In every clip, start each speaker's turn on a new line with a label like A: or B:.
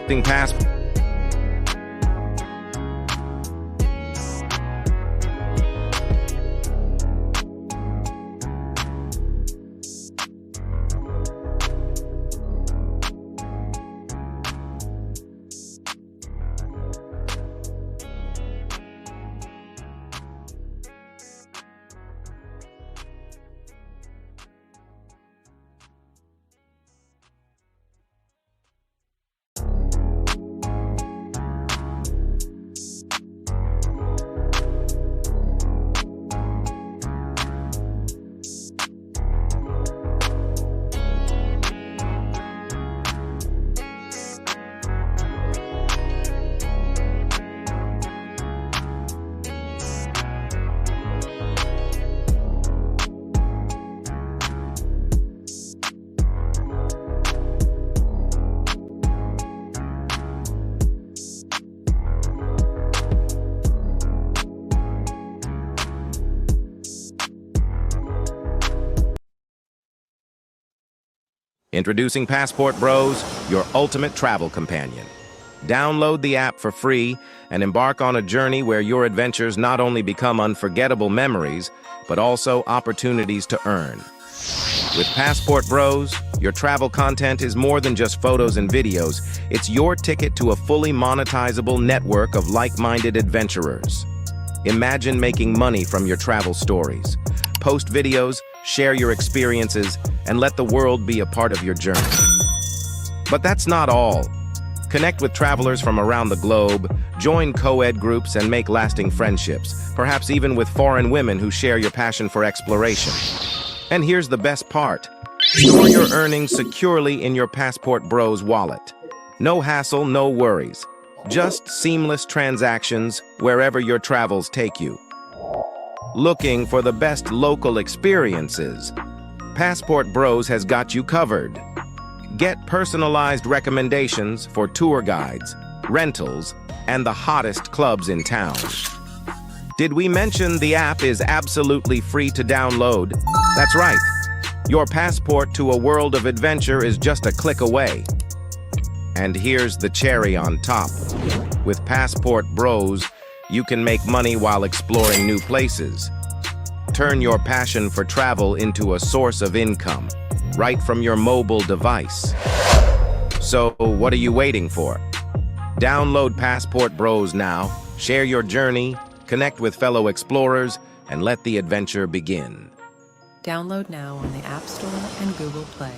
A: Passport. Introducing Passport Bros, your ultimate travel companion. Download the app for free and embark on a journey where your adventures not only become unforgettable memories, but also opportunities to earn. With Passport Bros, your travel content is more than just photos and videos. It's your ticket to a fully monetizable network of like-minded adventurers. Imagine making money from your travel stories. Post videos, share your experiences, and let the world be a part of your journey. But that's not all. Connect with travelers from around the globe, join co-ed groups, and make lasting friendships, perhaps even with foreign women who share your passion for exploration. And here's the best part. Store your earnings securely in your Passport Bros wallet. No hassle, no worries. Just seamless transactions wherever your travels take you. Looking for the best local experiences? Passport Bros has got you covered. Get personalized recommendations for tour guides, rentals, and the hottest clubs in town. Did we mention the app is absolutely free to download? That's right. Your passport to a world of adventure is just a click away. And here's the cherry on top. With Passport Bros, you can make money while exploring new places. Turn your passion for travel into a source of income, right from your mobile device. So, what are you waiting for? Download Passport Bros now, share your journey, connect with fellow explorers, and let the adventure begin.
B: Download now on the App Store and Google Play.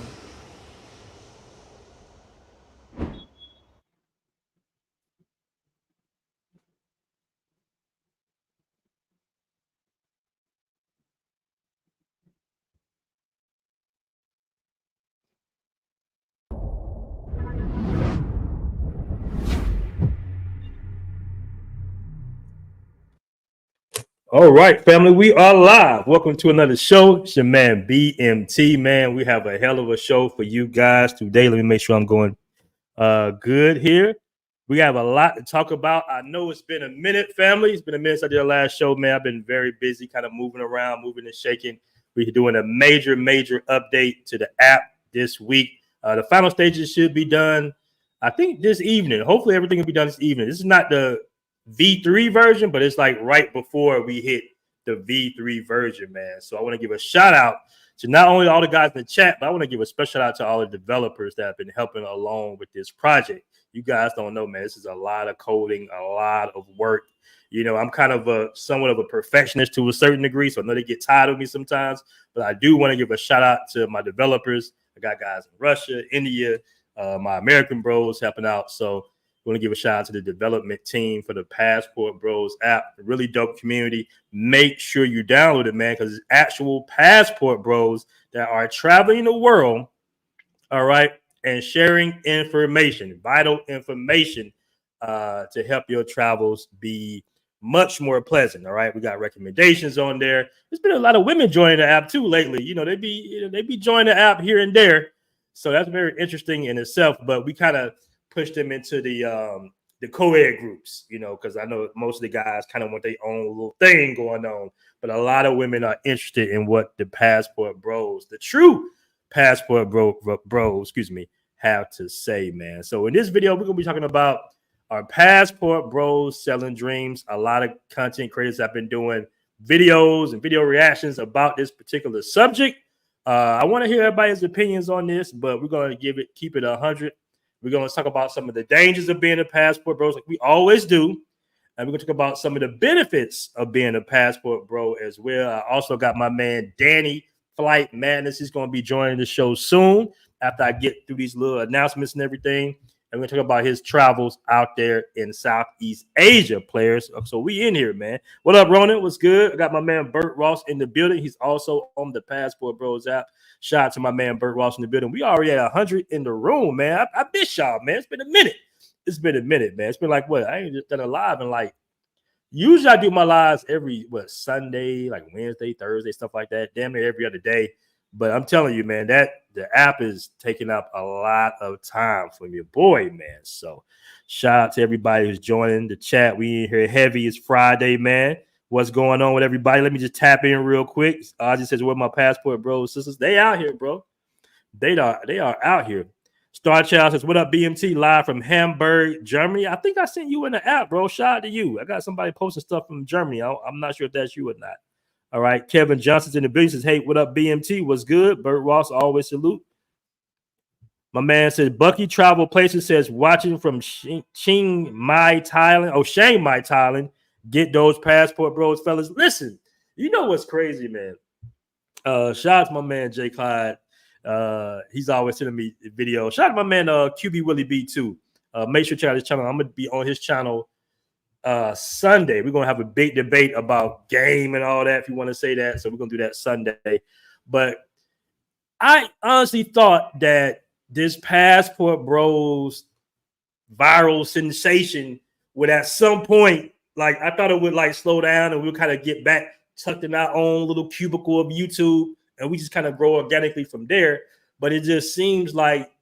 C: All right, family, we are live. Welcome to another show. It's your man BMT, man. We have a hell of a show for you guys today. Let me make sure I'm going good here. We have a lot to talk about. I know it's been a minute, family. It's been a minute since I did the last show, man. I've been very busy, kind of moving around, moving and shaking. We're doing a major update to the app this week. The final stages should be done, I think, this evening. Hopefully, everything will be done this evening. This is not the V3 version, but it's like right before we hit the V3 version, man. So I want to give a shout out to not only all the guys in the chat, but I want to give a special shout out to all the developers that have been helping along with this project. You guys don't know, man, this is a lot of coding, a lot of work. You know, I'm kind of somewhat of a perfectionist to a certain degree, so I know they get tired of me sometimes, but I do want to give a shout out to my developers. I got guys in Russia, India, my American bros helping out. So I want to give a shout out to the development team for the Passport Bros app. A really dope community. Make sure you download it, man, because it's actual Passport Bros that are traveling the world, all right, and sharing information, vital information to help your travels be much more pleasant. All right, we got recommendations on there. There's been a lot of women joining the app too lately. You know, they be joining the app here and there, so that's very interesting in itself. But we kind of push them into the co-ed groups, you know, because I know most of the guys kind of want their own little thing going on, but a lot of women are interested in what the Passport Bros, the true Passport Bros, have to say, man. So in this video, we're going to be talking about our Passport Bros selling dreams. A lot of content creators have been doing videos and video reactions about this particular subject. I want to hear everybody's opinions on this, but we're going to keep it 100. We're going to talk about some of the dangers of being a Passport Bros, like we always do. And we're going to talk about some of the benefits of being a Passport Bro as well. I also got my man Danny, Flight Madness. He's going to be joining the show soon after I get through these little announcements and everything. And we're going to talk about his travels out there in Southeast Asia, players. So we in here, man. What up, Ronan? What's good? I got my man Bert Ross in the building. He's also on the Passport Bros app. Shout out to my man Bert Ross in the building. We already at 100 in the room, man. I miss y'all, man. It's been a minute. Man. It's been like, what? I ain't just done a live in like, usually I do my lives every, Sunday, like Wednesday, Thursday, stuff like that. Damn near every other day. But I'm telling you, man, that the app is taking up a lot of time from your boy, man. So shout out to everybody who's joining the chat. We in here heavy. It's Friday, man. What's going on with everybody? Let me just tap in real quick. Ozzy says, "Where my Passport Bros sisters? They out here, bro. They are out here." Star Child says, "What up, BMT? Live from Hamburg, Germany." I think I sent you in the app, bro. Shout out to you. I got somebody posting stuff from Germany. I'm not sure if that's you or not. All right. Kevin Johnson's in the building. Says, "Hey, what up, BMT? What's good?" Bert Ross, always salute. My man says, "Bucky Travel Places says, watching from Chiang Mai, Thailand. Oh, Chiang Mai, Thailand. Get those Passport Bros, fellas. Listen, you know what's crazy, man? Shout out to my man, Jay Clyde. He's always sending me videos. Shout out to my man, QB Willie B, too. Make sure to check out his channel. I'm going to be on his channel Sunday. We're going to have a big debate about game and all that, if you want to say that. So we're going to do that Sunday. But I honestly thought that this Passport Bros viral sensation would at some point, like, I thought it would like slow down and we'll kind of get back tucked in our own little cubicle of YouTube and we just kind of grow organically from there. But it just seems like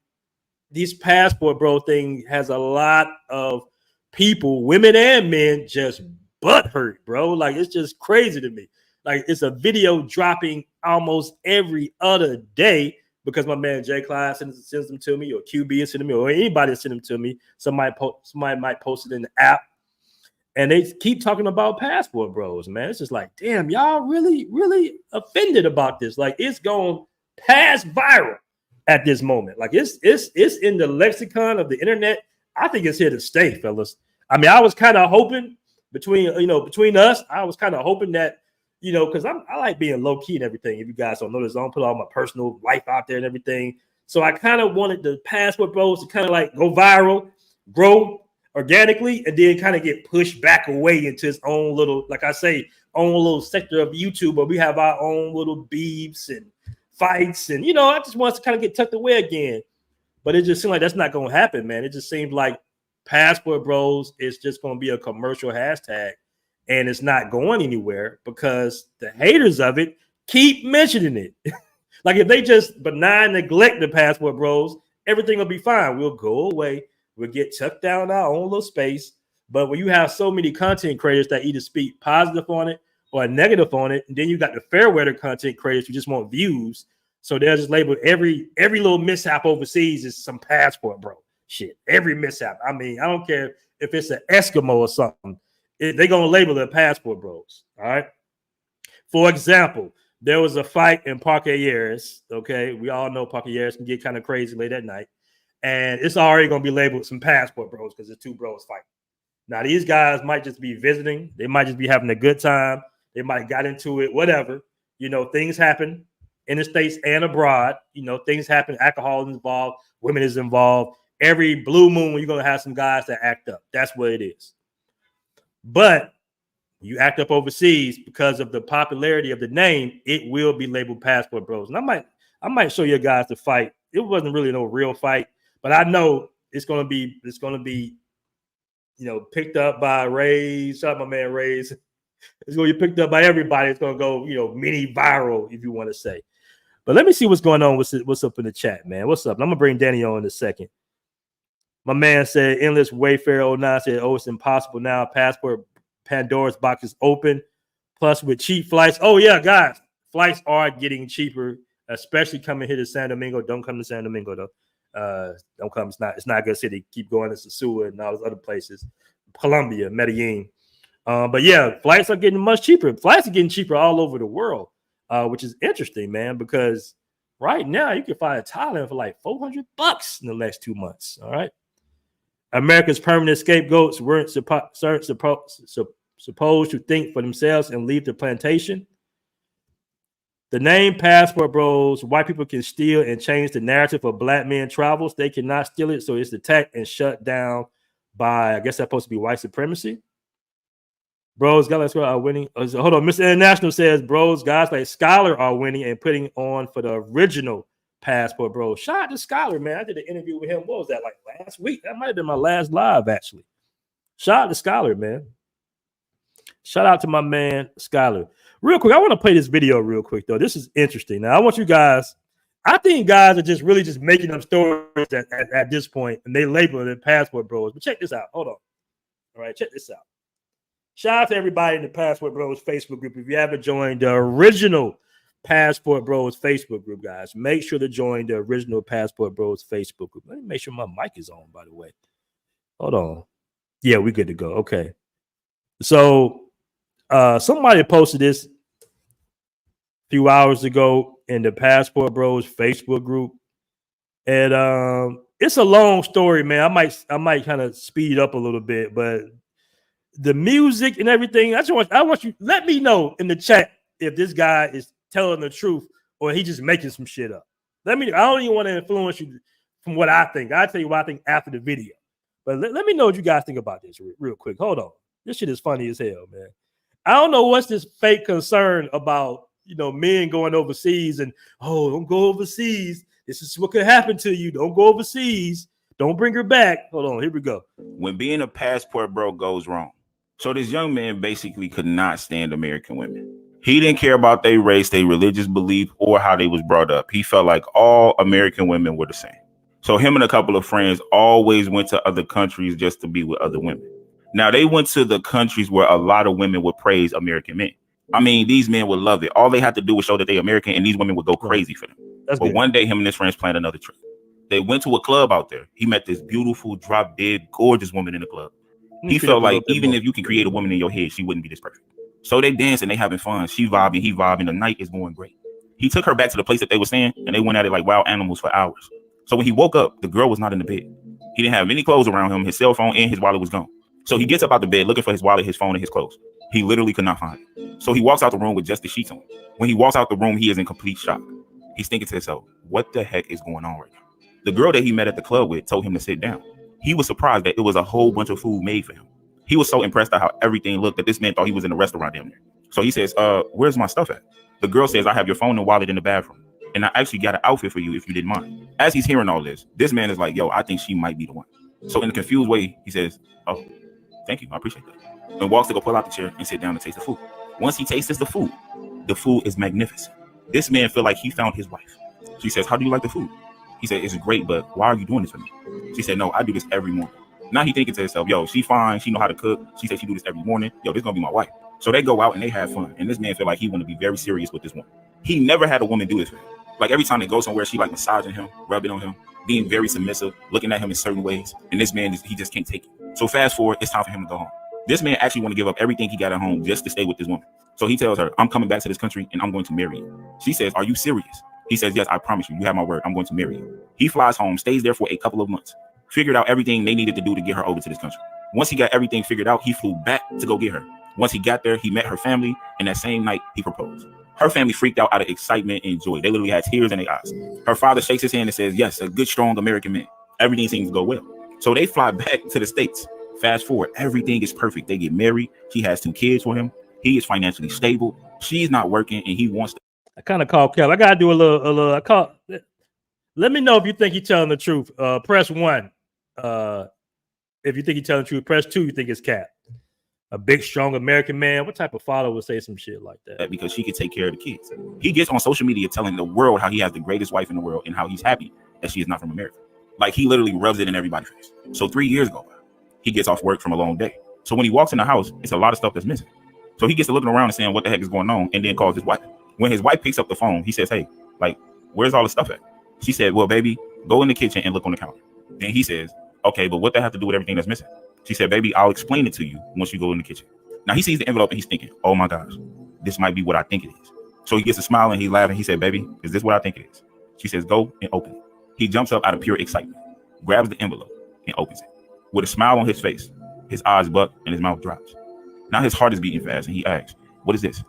C: this Passport Bro thing has a lot of people, women and men, just butthurt, bro. Like, it's just crazy to me. Like, it's a video dropping almost every other day because my man Jay Clyde sends them to me, or QB is sending me, or anybody is sending them to me. Somebody might post it in the app. And they keep talking about Passport Bros, man. It's just like, damn, y'all really, really offended about this. Like, it's going past viral at this moment. Like, it's in the lexicon of the internet. I think it's here to stay, fellas. I mean, I was kind of hoping between us, I was kind of hoping that, because I like being low key and everything. If you guys don't notice, I don't put all my personal life out there and everything. So I kind of wanted the Passport Bros to kind of like go viral, grow organically, and then kind of get pushed back away into its own little, like I say, own little sector of YouTube where we have our own little beefs and fights. And, I just want to kind of get tucked away again. But it just seemed like that's not going to happen, man. It just seems like Passport Bros is just going to be a commercial hashtag and it's not going anywhere because the haters of it keep mentioning it. Like, if they just benign neglect the Passport Bros, everything will be fine. We'll go away. We'll get tucked down in our own little space. But when you have so many content creators that either speak positive on it or negative on it, and then you got the fair weather content creators who just want views. So they'll just label every little mishap overseas is some Passport Bro shit. Every mishap. I mean, I don't care if it's an Eskimo or something. They're going to label it Passport Bros. All right. For example, there was a fight in Parque Aires. Okay. We all know Parque Aires can get kind of crazy late at night. And it's already going to be labeled some Passport Bros because the two bros fighting. Now, these guys might just be visiting. They might just be having a good time. They might have got into it, whatever. Things happen in the States and abroad. Things happen. Alcohol is involved. Women is involved. Every blue moon, you're going to have some guys that act up. That's what it is. But you act up overseas because of the popularity of the name, it will be labeled Passport Bros. And I might show you guys the fight. It wasn't really no real fight. But I know it's gonna be, picked up by Rays. Shout out my man Rays. It's gonna be picked up by everybody. It's gonna go, mini viral, if you want to say. But let me see what's going on. What's up in the chat, man? What's up? I'm gonna bring Danny on in a second. My man said, Endless Wayfarer 09 said, "Oh, it's impossible now. Passport Pandora's box is open. Plus with cheap flights. Oh yeah, guys, flights are getting cheaper, especially coming here to San Domingo. Don't come to San Domingo though. Don't come. It's not a good city. Keep going to Sosua and all those other places. Colombia, Medellin. But yeah, flights are getting much cheaper. Flights are getting cheaper all over the world, which is interesting, man, because right now you can fly to Thailand for like $400 in the next 2 months. All right. America's permanent scapegoats weren't supposed to think for themselves and leave the plantation. The name Passport Bros, white people can steal and change the narrative of black men travels. They cannot steal it, so it's attacked and shut down by, I guess that's supposed to be white supremacy. Bros, guys are winning. Hold on, Mr. International says, bros, guys like Scholar are winning and putting on for the original Passport Bros. Shout out to Scholar, man. I did an interview with him. What was that, like last week? That might have been my last live, actually. Shout out to Scholar, man. Shout out to my man, Scholar. Real quick, I want to play this video real quick, though. This is interesting. Now, I want you guys, I think guys are just really just making up stories at this point, and they label it Passport Bros. But check this out. Hold on. All right, check this out. Shout out to everybody in the Passport Bros Facebook group. If you haven't joined the original Passport Bros Facebook group, guys, make sure to join the original Passport Bros Facebook group. Let me make sure my mic is on, by the way. Hold on. Yeah, we're good to go. Okay. So somebody posted this a few hours ago in the Passport Bros Facebook group. And it's a long story, man. I might kind of speed it up a little bit, but the music and everything, I want you, let me know in the chat if this guy is telling the truth or he just making some shit up. I don't even want to influence you from what I think. I'll tell you what I think after the video. But let me know what you guys think about this real quick. Hold on. This shit is funny as hell, man. I don't know what's this fake concern about, men going overseas and, oh, don't go overseas. This is what could happen to you. Don't go overseas. Don't bring her back. Hold on. Here we go.
D: When being a passport bro goes wrong. So this young man basically could not stand American women. He didn't care about their race, their religious belief, or how they was brought up. He felt like all American women were the same. So him and a couple of friends always went to other countries just to be with other women. Now, they went to the countries where a lot of women would praise American men. I mean, these men would love it. All they had to do was show that they're American, and these women would go crazy for them. But one day, him and his friends planned another trip. They went to a club out there. He met this beautiful, drop-dead, gorgeous woman in the club. He felt like even if you can create a woman in your head, she wouldn't be this perfect. So they dance and they having fun. She vibing, he vibing. The night is going great. He took her back to the place that they were staying, and they went at it like wild animals for hours. So when he woke up, the girl was not in the bed. He didn't have any clothes around him. His cell phone and his wallet was gone. So he gets up out the bed looking for his wallet, his phone, and his clothes. He literally could not find it. So he walks out the room with just the sheets on. When he walks out the room, he is in complete shock. He's thinking to himself, what the heck is going on right now? The girl that he met at the club with told him to sit down. He was surprised that it was a whole bunch of food made for him. He was so impressed at how everything looked that this man thought he was in a restaurant down there. So he says, where's my stuff at? The girl says, I have your phone and wallet in the bathroom. And I actually got an outfit for you if you didn't mind. As he's hearing all this man is like, yo, I think she might be the one. So in a confused way, he says, oh, thank you. I appreciate that. And walks to go pull out the chair and sit down and taste the food. Once he tastes the food is magnificent. This man feel like he found his wife. She says, how do you like the food? He said, it's great, but why are you doing this for me? She said, no, I do this every morning. Now he thinking to himself, yo, she fine. She know how to cook. She said she do this every morning. Yo, this gonna be my wife. So they go out and they have fun. And this man feel like he want to be very serious with this woman. He never had a woman do this for him. Like every time they go somewhere, she like massaging him, rubbing on him, being very submissive, looking at him in certain ways. And this man, he just can't take it. So fast forward, it's time for him to go home. This man actually want to give up everything he got at home just to stay with this woman. So he tells her, I'm coming back to this country and I'm going to marry you. She says, are you serious? He says, yes, I promise you. You have my word. I'm going to marry you. He flies home, stays there for a couple of months, figured out everything they needed to do to get her over to this country. Once he got everything figured out, he flew back to go get her. Once he got there, he met her family, and that same night, he proposed. Her family freaked out of excitement and joy. They literally had tears in their eyes. Her father shakes his hand and says, yes, a good, strong American man. Everything seems to go well. So they fly back to the States. Fast forward, everything is perfect. They get married. She has 2 kids for him. He is financially stable. She's not working, and he wants to.
C: I kind of call Kev. I got to do a little. Let me know if you think he's telling the truth. Press 1. If you think he's telling the truth, press 2. You think it's cap. A big, strong American man. What type of father would say some shit like that?
D: Because she could take care of the kids. He gets on social media telling the world how he has the greatest wife in the world and how he's happy that she is not from America. Like he literally rubs it in everybody's face. So 3 years ago, he gets off work from a long day. So when he walks in the house, it's a lot of stuff that's missing. So he gets to looking around and saying, what the heck is going on? And then calls his wife. When his wife picks up the phone, he says, hey, like, where's all the stuff at? She said, well, baby, Go in the kitchen and look on the counter. Then he says, okay, but what that have to do with everything that's missing? She said, baby, I'll explain it to you once you go in the kitchen. Now he sees the envelope and he's thinking, oh my gosh, this might be what I think it is. So he gets a smile and he's laughing. He said, baby, is this what I think it is? She says, go and open it. He jumps up out of pure excitement, grabs the envelope and opens it. With a smile on his face, his eyes buck and his mouth drops. Now his heart is beating fast and he asks, what is this?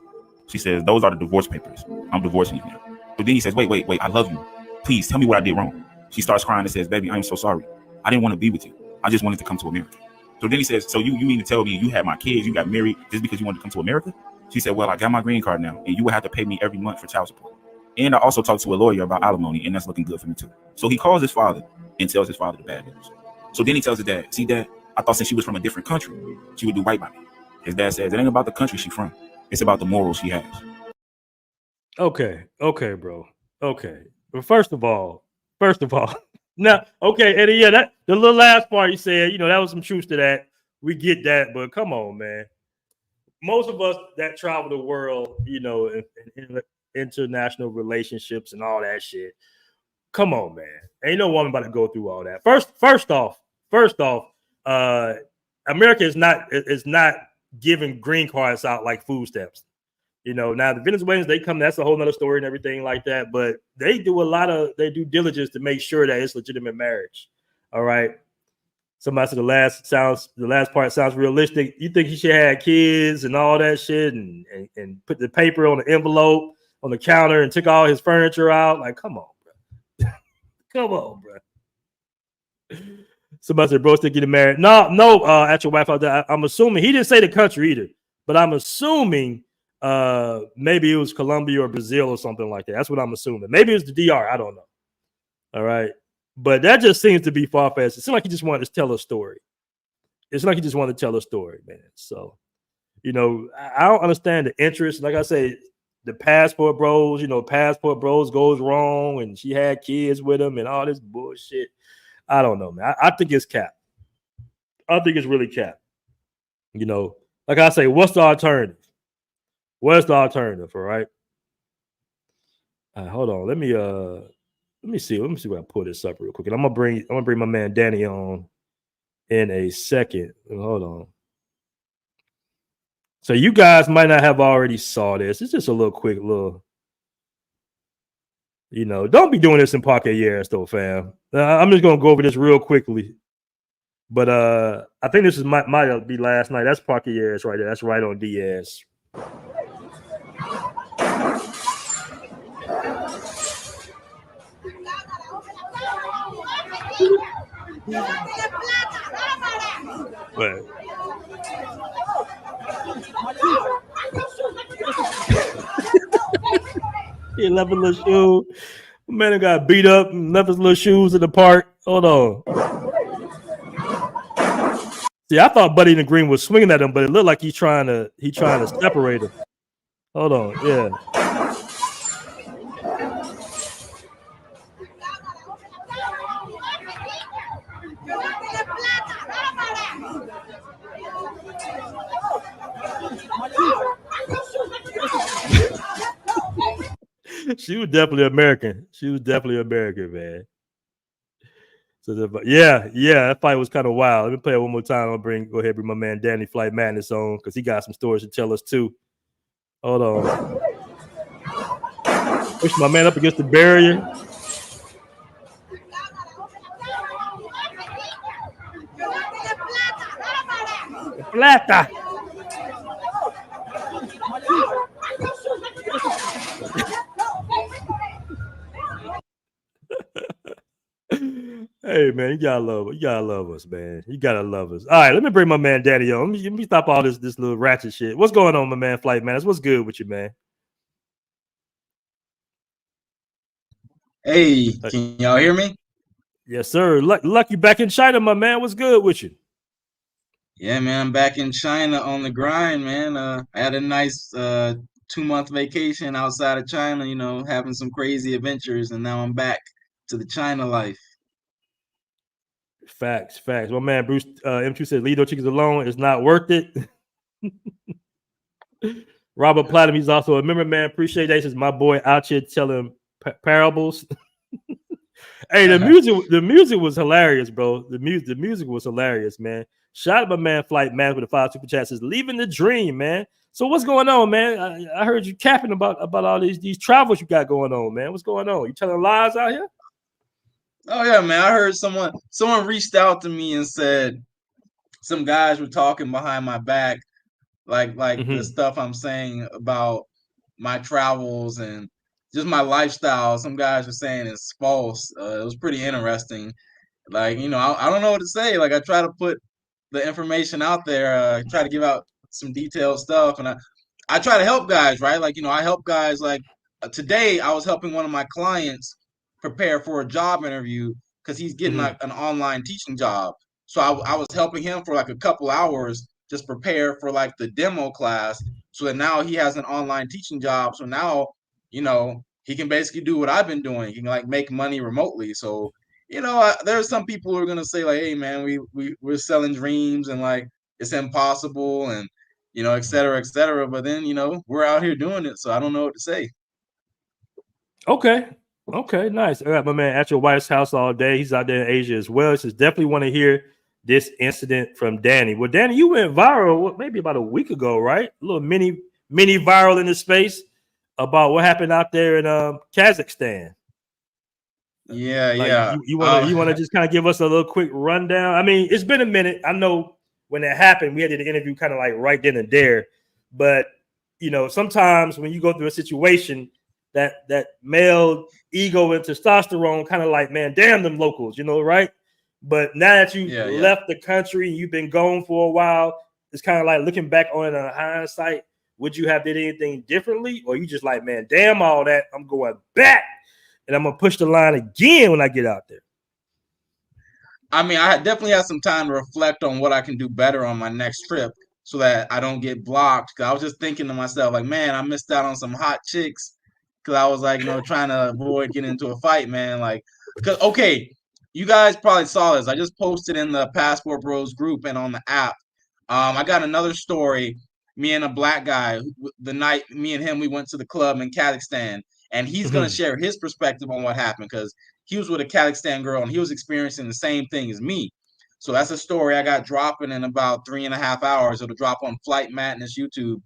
D: She says, those are the divorce papers. I'm divorcing you now. But then he says, wait, I love you. Please tell me what I did wrong. She starts crying and says, baby, I'm so sorry. I didn't want to be with you. I just wanted to come to America. So then he says, so you mean to tell me you had my kids, you got married just because you wanted to come to America? She said, well, I got my green card now and you would have to pay me every month for child support. And I also talked to a lawyer about alimony and that's looking good for me too. So he calls his father and tells his father the bad news. So then he tells his dad, see dad, I thought since she was from a different country, she would do right by me. His dad says, it ain't about the country she's from. It's about the morals she has.
C: Okay, bro. Okay. But first of all, now, okay, and yeah, that the little last part you said, that was some truth to that. We get that, but come on, man. Most of us that travel the world, in international relationships and all that shit. Come on, man. Ain't no woman about to go through all that. First off, America is not giving green cards out like food stamps. Now the Venezuelans, they come, that's a whole nother story and everything like that, but they do a lot of their due diligence to make sure that it's legitimate marriage. All right. Somebody said the last part sounds realistic. You think he should have kids and all that shit and put the paper on the envelope on the counter and took all his furniture out? Like, come on, bro. Come on, bro. Somebody said, bro, still getting married. No, actual wife out there. I'm assuming he didn't say the country either, but I'm assuming maybe it was Colombia or Brazil or something like that. That's what I'm assuming. Maybe it was the DR. I don't know. All right. But that just seems to be far-fetched. It seems like he just wanted to tell a story. It's like he just wanted to tell a story, man. So, I don't understand the interest. Like I say, the Passport Bros, Passport Bros goes wrong and she had kids with him and all this bullshit. I don't know, man. I think it's cap. I think it's really cap. Like I say, what's the alternative? What's the alternative, all right? Hold on. Let me see what I pull this up real quick. And I'm gonna bring my man Danny on in a second. Hold on. So you guys might not have already saw this. It's just a little quick little. Don't be doing this in Parque Years though, fam. I'm just gonna go over this real quickly. But I think this might be last night. That's Parque Years right there. That's right on Diaz. But he left his little shoe. Man got beat up and left his little shoes in the park. Hold on. See, I thought Buddy in the Green was swinging at him, but it looked like he's trying to separate him. Hold on, yeah. She was definitely American. Man. So that fight was kind of wild. Let me play it one more time. Go ahead and bring my man Danny Flight Madness on because he got some stories to tell us too. Hold on. Push my man up against the barrier. Plata. Hey man, you gotta love us, man. You gotta love us. All right, let me bring my man Danny on. Let me stop all this little ratchet shit. What's going on, my man Flight Man? What's good with you, man?
E: Hey, can y'all hear me?
C: Yes, sir. Lucky back in China, my man. What's good with you?
E: Yeah, man, I'm back in China on the grind, man. I had a nice 2-month vacation outside of China, having some crazy adventures, and now I'm back to the China life.
C: Facts. My man Bruce M2 said, "Leave those chickens alone. It's not worth it." Robert Platinum, he's also a member, man. Appreciate that. He says, my boy out here telling parables. Hey, the music was hilarious, bro. The music was hilarious, man. Shout out my man Flight Man with the 5 super chats is leaving the dream, man. So what's going on, man? I heard you capping about all these travels you got going on, man. What's going on? You telling lies out here?
E: Oh yeah, man. I heard someone reached out to me and said some guys were talking behind my back, like the stuff I'm saying about my travels and just my lifestyle. Some guys were saying it's false. It was pretty interesting. Like, I don't know what to say. Like, I try to put the information out there, try to give out some detailed stuff, and I try to help guys, right? Like, I help guys. Like, today I was helping one of my clients prepare for a job interview because he's getting like an online teaching job. So I was helping him for like a couple hours just prepare for like the demo class, so that now he has an online teaching job. So now, he can basically do what I've been doing. He can like make money remotely. So, there's some people who are gonna say like, "Hey, man, we're selling dreams and like it's impossible and et cetera, et cetera." But then we're out here doing it, so I don't know what to say.
C: Okay. Okay, nice. I got my man at your wife's house all day. He's out there in Asia as well. So definitely want to hear this incident from Danny. Well, Danny, you went viral maybe about a week ago, right? A little mini viral in the space about what happened out there in Kazakhstan.
E: Yeah,
C: Like,
E: yeah.
C: you want to just kind of give us a little quick rundown? I mean, it's been a minute. I know when it happened, we had to do the interview kind of like right then and there. But sometimes when you go through a situation, that male ego and testosterone kind of like, man, damn them locals, right? But now that you left the country and you've been gone for a while, it's kind of like looking back on hindsight. Would you have did anything differently, or you just like, man, damn all that, I'm going back and I'm gonna push the line again when I get out there?
E: I mean, I definitely have some time to reflect on what I can do better on my next trip so that I don't get blocked. Cause I was just thinking to myself, like, man, I missed out on some hot chicks because I was like, trying to avoid getting into a fight, man. Like, cause okay, you guys probably saw this. I just posted in the Passportbros group and on the app. I got another story. Me and a black guy, the night me and him, we went to the club in Kazakhstan, and he's gonna share his perspective on what happened because he was with a Kazakhstan girl and he was experiencing the same thing as me. So that's a story I got dropping in about 3.5 hours. It'll drop on Flight Madness YouTube.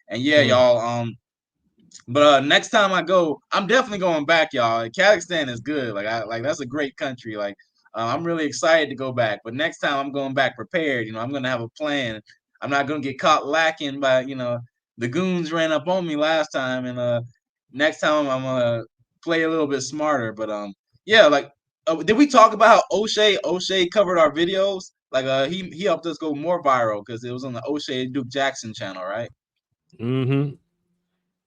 E: And yeah, y'all. But next time I go, I'm definitely going back, y'all. Kazakhstan is good. Like that's a great country. Like I'm really excited to go back. But next time I'm going back prepared. I'm gonna have a plan. I'm not gonna get caught lacking by the goons ran up on me last time, and next time I'm gonna play a little bit smarter. But yeah, like did we talk about how O'Shea covered our videos? Like he helped us go more viral because it was on the O'Shea Duke Jackson channel, right?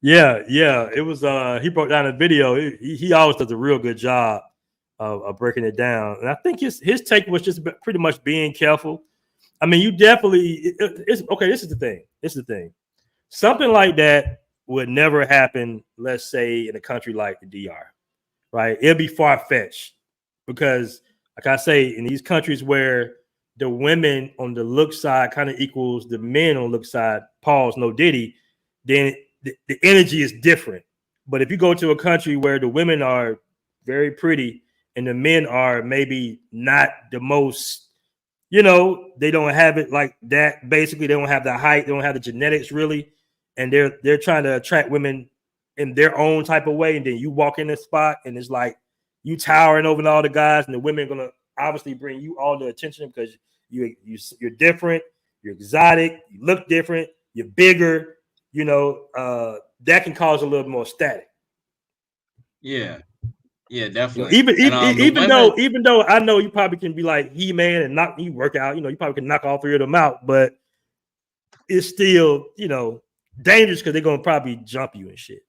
C: Yeah, it was. He broke down the video. He always does a real good job of breaking it down, and I think his take was just pretty much being careful. I mean, you definitely. It's okay. This is the thing. Something like that would never happen. Let's say in a country like the DR, right? It'd be far fetched because, like I say, in these countries where the women on the look side kind of equals the men on the look side. Pause. No Diddy. Then the energy is different. But if you go to a country where the women are very pretty and the men are maybe not the most, they don't have it like that. Basically, they don't have the height, they don't have the genetics really, and they're trying to attract women in their own type of way. And then you walk in the spot and it's like you towering over all the guys, and the women are gonna obviously bring you all the attention because you're different, you're exotic, you look different, you're bigger. That can cause a little more static.
E: Yeah, definitely.
C: Even though I know you probably can be like He-Man and knock you work out, you probably can knock all 3 of them out, but it's still, dangerous because they're gonna probably jump you and shit.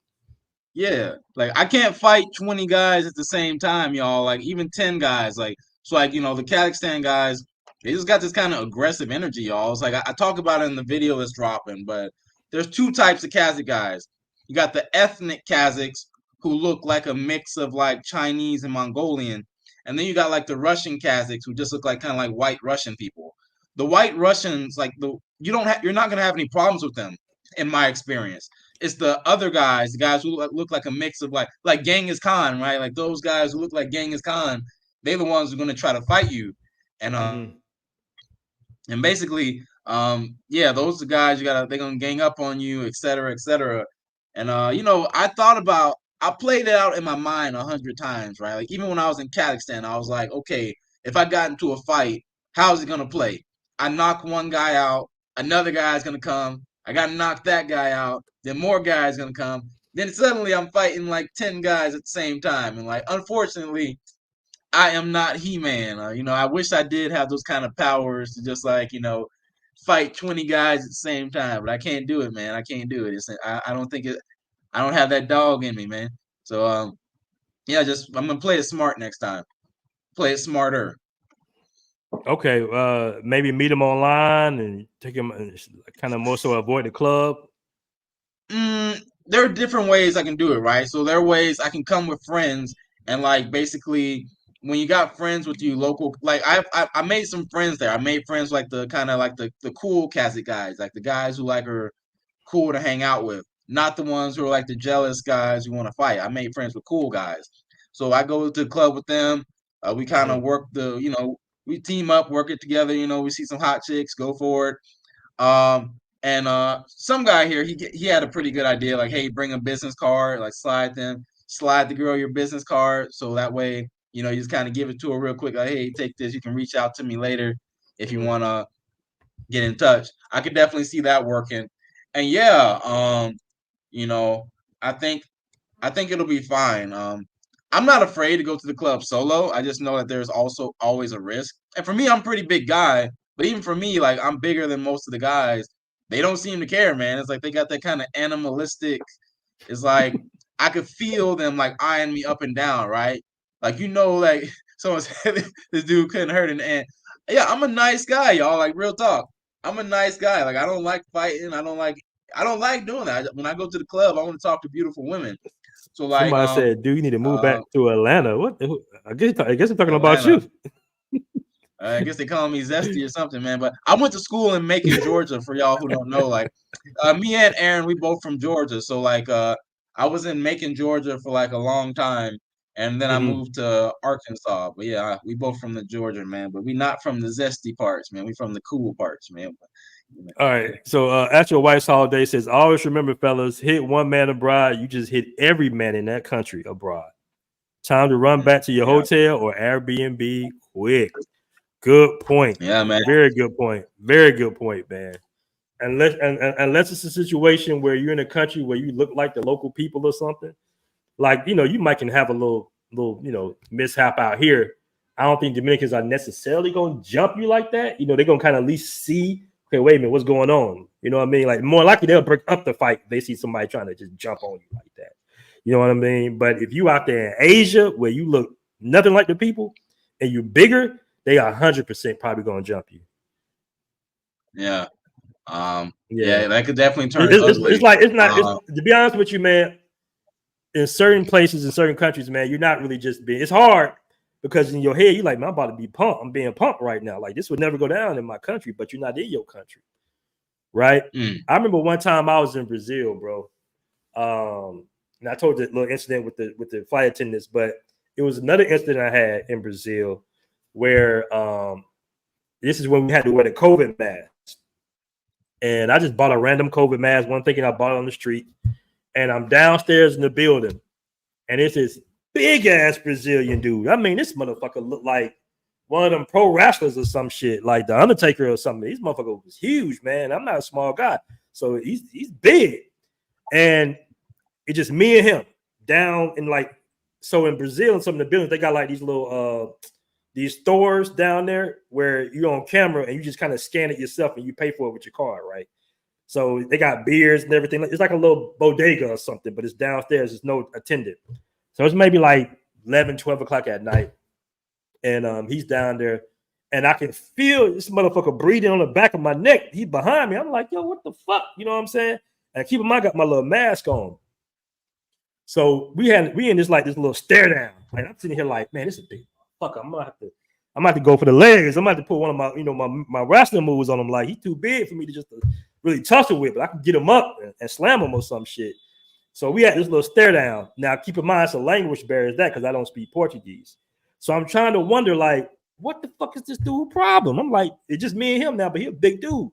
E: Yeah, like I can't fight 20 guys at the same time, y'all. Like even 10 guys. Like so, like the Kazakhstan guys, they just got this kind of aggressive energy, y'all. It's like I talk about it in the video that's dropping, but there's 2 types of Kazakh guys. You got the ethnic Kazakhs who look like a mix of like Chinese and Mongolian, and then you got like the Russian Kazakhs who just look like kind of like white Russian people. The white Russians, like you're not gonna have any problems with them, in my experience, it's the other guys, the guys who look like a mix of like Genghis Khan, right? Like those guys who look like Genghis Khan, they're the ones who are going to try to fight you. And and basically, yeah, those are the guys they're gonna gang up on you, et cetera, et cetera. And I played it out in my mind 100 times, right? Like even when I was in Kazakhstan, I was like, okay, if I got into a fight, how's it gonna play? I knock one guy out, another guy's gonna come. I gotta knock that guy out, then more guys gonna come. Then suddenly I'm fighting like 10 guys at the same time. And like unfortunately, I am not He-Man. I wish I did have those kind of powers to just like, fight 20 guys at the same time, but I can't do it, man. I can't do it. I don't think it. I don't have that dog in me, man. So yeah, I'm gonna play it smart next time. Play it smarter.
C: Okay, maybe meet him online and take him kind of more so avoid the club.
E: There are different ways I can do it, right? So there are ways I can come with friends and like basically when you got friends with you local, like I made some friends there. I made friends like the kind of like the cool Kazakh guys, like the guys who like are cool to hang out with, not the ones who are like the jealous guys who want to fight. I made friends with cool guys, so I go to the club with them. We kind of work we team up, work it together. We see some hot chicks, go for it. And some guy here, he had a pretty good idea, like, hey, bring a business card, like slide the girl your business card, so that way, you just kind of give it to her real quick, like, hey, take this, you can reach out to me later if you want to get in touch. I could definitely see that working. And yeah, I think it'll be fine. I'm not afraid to go to the club solo. I just know that there's also always a risk. And for me, I'm a pretty big guy, but even for me, like I'm bigger than most of the guys. They don't seem to care, man. It's like they got that kind of animalistic. It's like I could feel them like eyeing me up and down, right? Like like someone said this dude couldn't hurt an ant. Yeah, I'm a nice guy, y'all. Like real talk. I'm a nice guy. Like I don't like fighting. I don't like doing that. When I go to the club, I want to talk to beautiful women. So like,
C: somebody said, "Dude, you need to move back to Atlanta." What? I guess they're talking about
E: Atlanta.
C: you.
E: I guess they call me Zesty or something, man. But I went to school in Macon, Georgia. For y'all who don't know, like, me and Aaron, we both from Georgia. So like, I was in Macon, Georgia for like a long time, and then I moved to Arkansas. But yeah, we both from the Georgia, man. But we not from the zesty parts, man. We from the cool parts, man.
C: All right. So Astro White's Holiday says, always remember, fellas, hit one man abroad. You just hit every man in that country abroad. Time to run back to your hotel or Airbnb quick. Good point.
E: Yeah, man.
C: Very good point. Very good point, man. Unless it's a situation where you're in a country where you look like the local people or something, like, you might can have a little, mishap out here. I don't think Dominicans are necessarily going to jump you like that. They're going to kind of at least see, okay, wait a minute, what's going on? You know what I mean? Like more likely they'll break up the fight if they see somebody trying to just jump on you like that. You know what I mean? But if you out there in Asia where you look nothing like the people and you're bigger, they are 100% probably going to jump you.
E: Yeah. Yeah, that could definitely turn
C: ugly. It's not to be honest with you, man, in certain places, in certain countries, man, you're not really just being, it's hard because in your head, you're like, man, I'm about to be pumped. I'm being pumped right now. Like this would never go down in my country, but you're not in your country. Right. I remember one time I was in Brazil, bro. And I told you the little incident with the flight attendants, but it was another incident I had in Brazil where this is when we had to wear the COVID mask. And I just bought a random COVID mask, one thinking I bought it on the street. And I'm downstairs in the building. And it's this big ass Brazilian dude. I mean, this motherfucker looked like one of them pro wrestlers or some shit, like the Undertaker or something. This motherfucker was huge, man. I'm not a small guy. So he's big. And it's just me and him down in so in Brazil and some of the buildings, they got like these little these stores down there where you're on camera and you just kind of scan it yourself and you pay for it with your card, right? So they got beers and everything. It's like a little bodega or something, but it's downstairs. There's no attendant. So it's maybe like 11, 12 o'clock at night. And he's down there and I can feel this motherfucker breathing on the back of my neck. He's behind me. I'm like, yo, what the fuck? You know what I'm saying? And keep in mind, I got my little mask on. So we in this little stare down. Like I'm sitting here like, man, this is a big fucker. I'm gonna have to go for the legs. I'm gonna have to put one of my, my wrestling moves on him. Like he's too big for me to just really tussle with, but I can get him up and slam him or some shit. So we had this little stare down. Now, keep in mind, it's a language barrier, that because I don't speak Portuguese. So I'm trying to wonder, like, what the fuck is this dude problem? I'm like, it's just me and him now, but he's a big dude.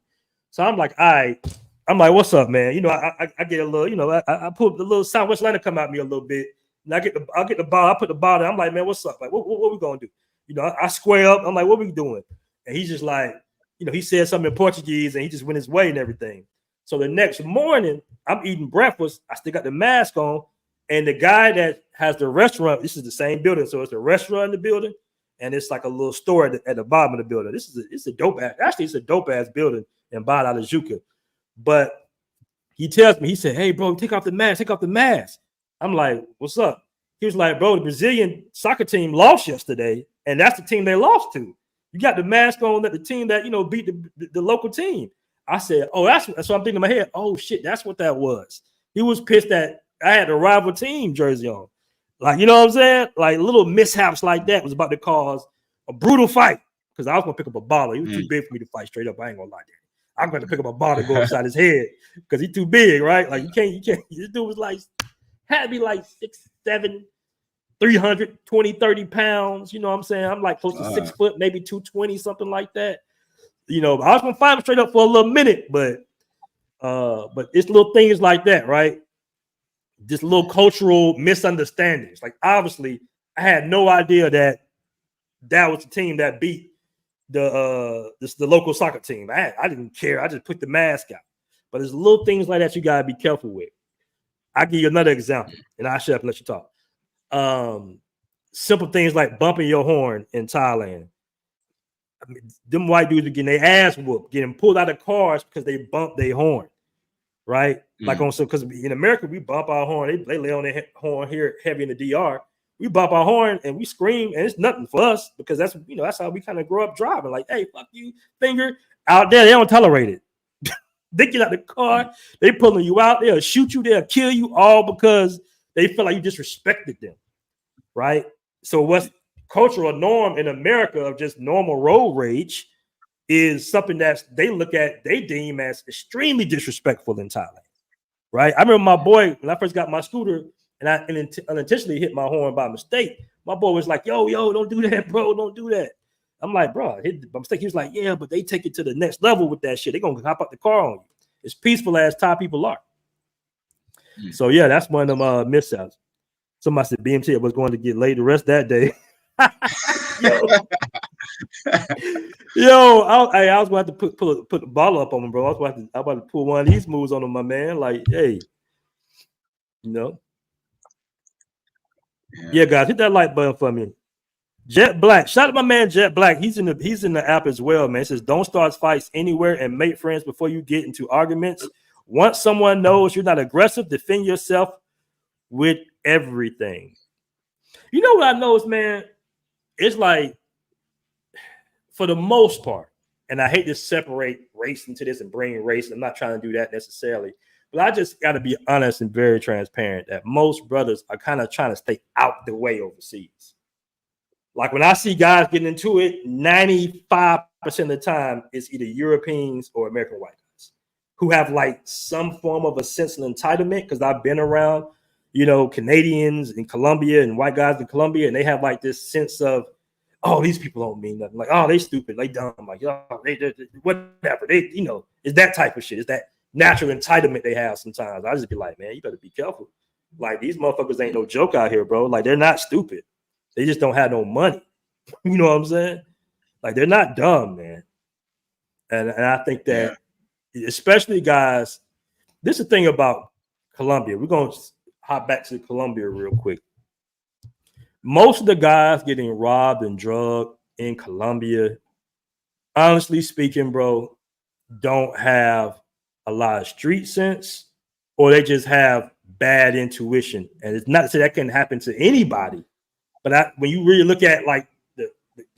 C: So I'm like, all right. I'm like, what's up, man? You know, I get a little, you know, I put the little Southwest Atlanta come at me a little bit. And I get the ball. I put the ball there. I'm like, man, what's up? Like, what we gonna do? You know, I square up. I'm like, what we doing? And he's just like, you know, he said something in Portuguese and he just went his way and everything. So the next morning, I'm eating breakfast. I still got the mask on. And the guy that has the restaurant, this is the same building. So it's a restaurant in the building. And it's like a little store at the bottom of the building. It's a dope ass. Actually, it's a dope ass building in Bala Juka. But he tells me, he said, hey, bro, take off the mask. Take off the mask. I'm like, what's up? He was like, bro, the Brazilian soccer team lost yesterday. And that's the team they lost to. You got the mask on that the team that, you know, beat the local team. I said, oh, that's what I'm thinking in my head. Oh, shit, that's what that was. He was pissed that I had the rival team jersey on. Like, you know what I'm saying? Like little mishaps like that was about to cause a brutal fight because I was going to pick up a baller. He was too big for me to fight straight up. I ain't going to lie to you. I'm going to pick up a ball to go upside his head because he's too big, right? Like you can't. This dude was like, had to be like 6'7", 320, 30 pounds. You know what I'm saying? I'm like close to 6 foot, maybe 220, something like that. You know, I was going to fight him straight up for a little minute, but it's little things like that, right? Just little cultural misunderstandings. Like obviously, I had no idea that was the team that beat the local soccer team. I didn't care. I just put the mask out. But there's little things like that you gotta be careful with. I'll give you another example, and I'll shut up and let you talk. Simple things like bumping your horn in Thailand. I mean, them white dudes are getting their ass whooped, getting pulled out of cars because they bumped their horn, right? Like on some, because in America we bump our horn. They lay on their horn here heavy in the DR. We bump our horn and we scream, and it's nothing for us because that's how we kind of grow up driving. Like, hey, fuck you, finger. Out there, they don't tolerate it. They get out the car, they pulling you out, they'll shoot you, they'll kill you, all because they feel like you disrespected them, right? So what's cultural norm in America of just normal road rage is something that they look at, they deem as extremely disrespectful in Thailand, right? I remember my boy, when I first got my scooter, and I unintentionally hit my horn by mistake. My boy was like, yo, don't do that, bro. Don't do that. I'm like, bro, hit by mistake. He was like, yeah, but they take it to the next level with that shit. They're going to hop out the car on you. As peaceful as Thai people are. So, yeah, that's one of them mishaps. Somebody said BMT was going to get laid the rest that day. I was going to have to put the ball up on him, bro. I was about to pull one of these moves on him, my man. Like, hey, you know. Yeah, guys, hit that like button for me. Jet Black, shout out to my man Jet Black. He's in the app as well, man. It says don't start fights anywhere and make friends before you get into arguments. Once someone knows you're not aggressive, defend yourself with everything. You know what I noticed, man? It's like, for the most part, and I hate to separate race into this and bring race. I'm not trying to do that necessarily. But I just got to be honest and very transparent that most brothers are kind of trying to stay out the way overseas. Like when I see guys getting into it, 95% of the time it's either Europeans or American white guys who have like some form of a sense of entitlement, because I've been around, Canadians in Colombia and white guys in Colombia, and they have like this sense of, oh, these people don't mean nothing. Like, oh, they stupid, they dumb, like, oh, they whatever. They, it's that type of shit. It's that natural entitlement they have sometimes. I just be like, man, you better be careful. Like, these motherfuckers ain't no joke out here, bro. Like, they're not stupid. They just don't have no money. You know what I'm saying? Like, they're not dumb, man. And I think that, especially guys, this is the thing about Colombia. We're going to hop back to Colombia real quick. Most of the guys getting robbed and drugged in Colombia, honestly speaking, bro, don't have a lot of street sense, or they just have bad intuition. And it's not to say that can happen to anybody, but when you really look at like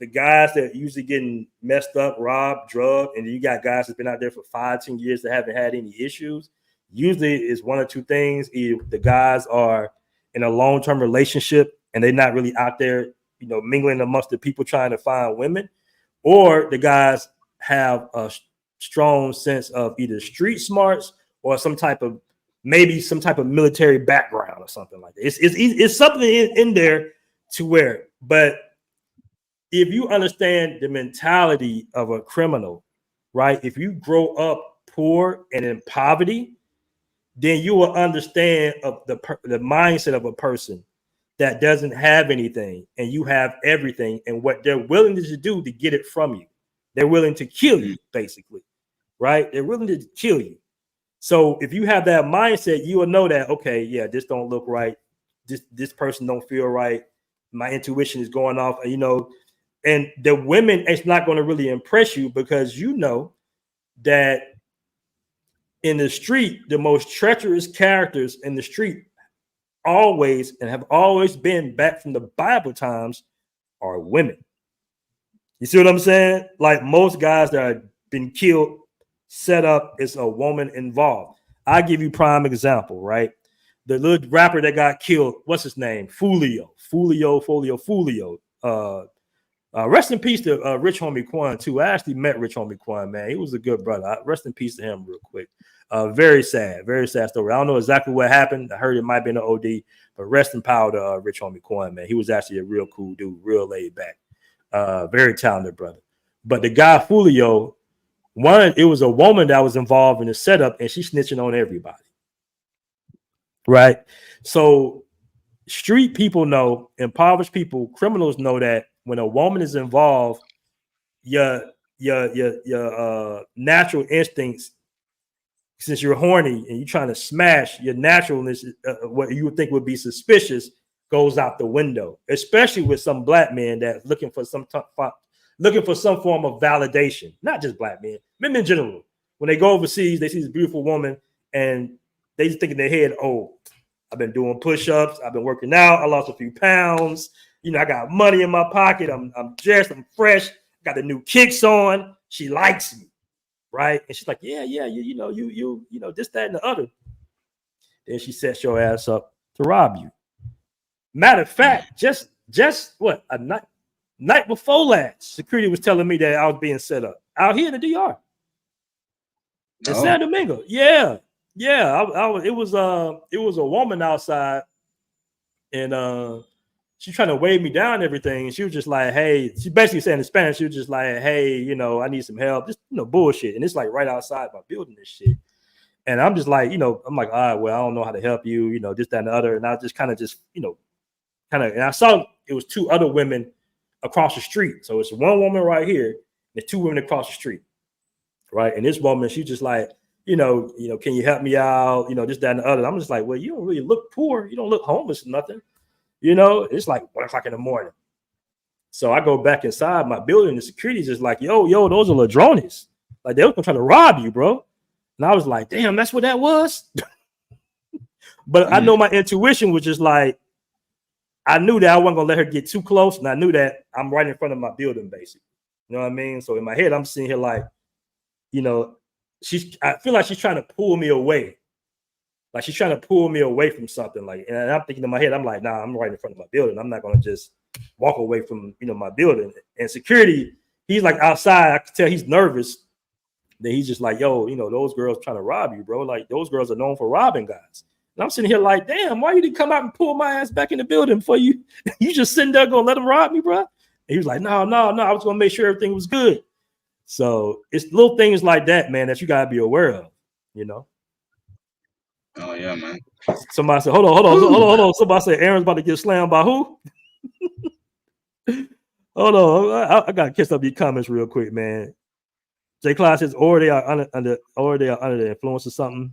C: the guys that usually getting messed up, robbed, drugged, and you got guys that's been out there for 5-10 years that haven't had any issues, usually it's one or two things. Either the guys are in a long-term relationship and they're not really out there, mingling amongst the people trying to find women, or the guys have a strong sense of either street smarts or some type of military background or something like that. It's something in there to where, but if you understand the mentality of a criminal, right? If you grow up poor and in poverty, then you will understand of the mindset of a person that doesn't have anything and you have everything, and what they're willing to do to get it from you. They're willing to kill you, basically, right? They're willing to kill you. So if you have that mindset, you will know that, okay, yeah, this don't look right. This person don't feel right. My intuition is going off, you know. And the women, it's not going to really impress you because you know that in the street, the most treacherous characters in the street always and have always been back from the Bible times are women. You see what I'm saying? Like most guys that have been killed, set up, is a woman involved. I give you prime example, right? The little rapper that got killed, what's his name? Fulio. Rest in peace to Rich Homie Quan too. I actually met Rich Homie Quan, man. He was a good brother. Rest in peace to him real quick. Very sad story. I don't know exactly what happened. I heard it might have been an OD, but rest in power to Rich Homie Quan, man. He was actually a real cool dude, real laid back, very talented brother. But the guy Fulio, it was a woman that was involved in the setup, and she's snitching on everybody, right? So street people know, impoverished people, criminals know that when a woman is involved, your natural instincts, since you're horny and you're trying to smash, your naturalness, what you would think would be suspicious, goes out the window. Especially with some black men that's looking for some form of validation. Not just black men, men in general. When they go overseas, they see this beautiful woman and they just think in their head, "Oh, I've been doing push-ups, I've been working out, I lost a few pounds. You know, I got money in my pocket. I'm dressed, I'm fresh, got the new kicks on. She likes me." Right? And she's like, yeah, you know, this, that, and the other. Then she sets your ass up to rob you. Matter of fact, just what, a night before last, security was telling me that I was being set up out here in the DR. In San Domingo. Yeah. It was a woman outside, and she's trying to weigh me down and everything. She was just like, hey, she basically saying in Spanish, she was just like, hey, you know, I need some help. Just, you know, bullshit. And it's like right outside my building, this shit. And I'm just like, you know, I'm like, all right, well, I don't know how to help you, you know, this, that, and the other. And I just kind of and I saw it was two other women across the street. So it's one woman right here and two women across the street. Right. And this woman, she's just like, you know, can you help me out? You know, this, that, and the other. I'm just like, well, you don't really look poor. You don't look homeless or nothing. You know, it's like 1 o'clock in the morning. So I go back inside my building. The security's just like, yo, those are ladrones. Like, they were trying to rob you, bro. And I was like, damn, that's what that was. But I know my intuition was just like, I knew that I wasn't gonna let her get too close. And I knew that I'm right in front of my building, basically. You know what I mean? So in my head, I'm sitting here like, you know, I feel like she's trying to pull me away. Like she's trying to pull me away from something. Like, and I'm thinking in my head, I'm like, nah, I'm right in front of my building. I'm not gonna just walk away from, you know, my building. And security, he's like outside. I can tell he's nervous. Then he's just like, yo, you know, those girls trying to rob you, bro. Like those girls are known for robbing guys. And I'm sitting here like, damn, why you didn't come out and pull my ass back in the building for you? You just sitting there gonna let them rob me, bro? And he was like, no, I was gonna make sure everything was good. So it's little things like that, man, that you gotta be aware of, you know.
E: Oh yeah, man.
C: Somebody said, hold on. Somebody said Aaron's about to get slammed by who? Hold on. I gotta kiss up your comments real quick, man. J. Clyde says, or they are under the influence of something.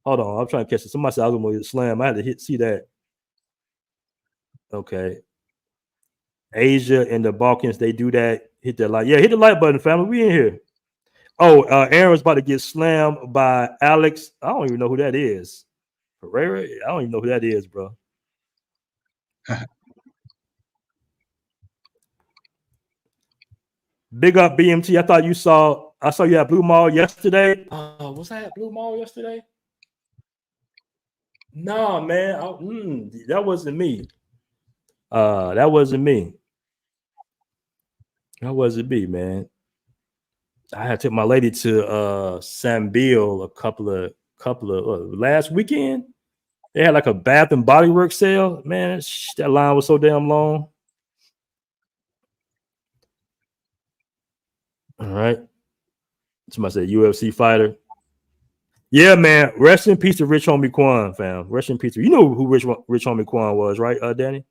C: Hold on, I'm trying to catch it. Somebody said I was gonna get slammed. I had to see that. Okay. Asia and the Balkans, they do that. Hit that like, yeah, hit the like button, family. We in here. Oh, Aaron's about to get slammed by Alex. I don't even know who that is. Pereira? I don't even know who that is, bro. Big up BMT. I saw you at Blue Mall yesterday. Was I at Blue Mall yesterday? No, man. That wasn't me. That wasn't me, man. I had to take my lady to Sambil a couple of last weekend. They had like a Bath and Body Works sale. Man, that line was so damn long. All right. Somebody said UFC fighter. Yeah, man. Rest in peace to Rich Homie Quan, fam. Rest in peace. You know who Rich Homie Quan was, right, Danny?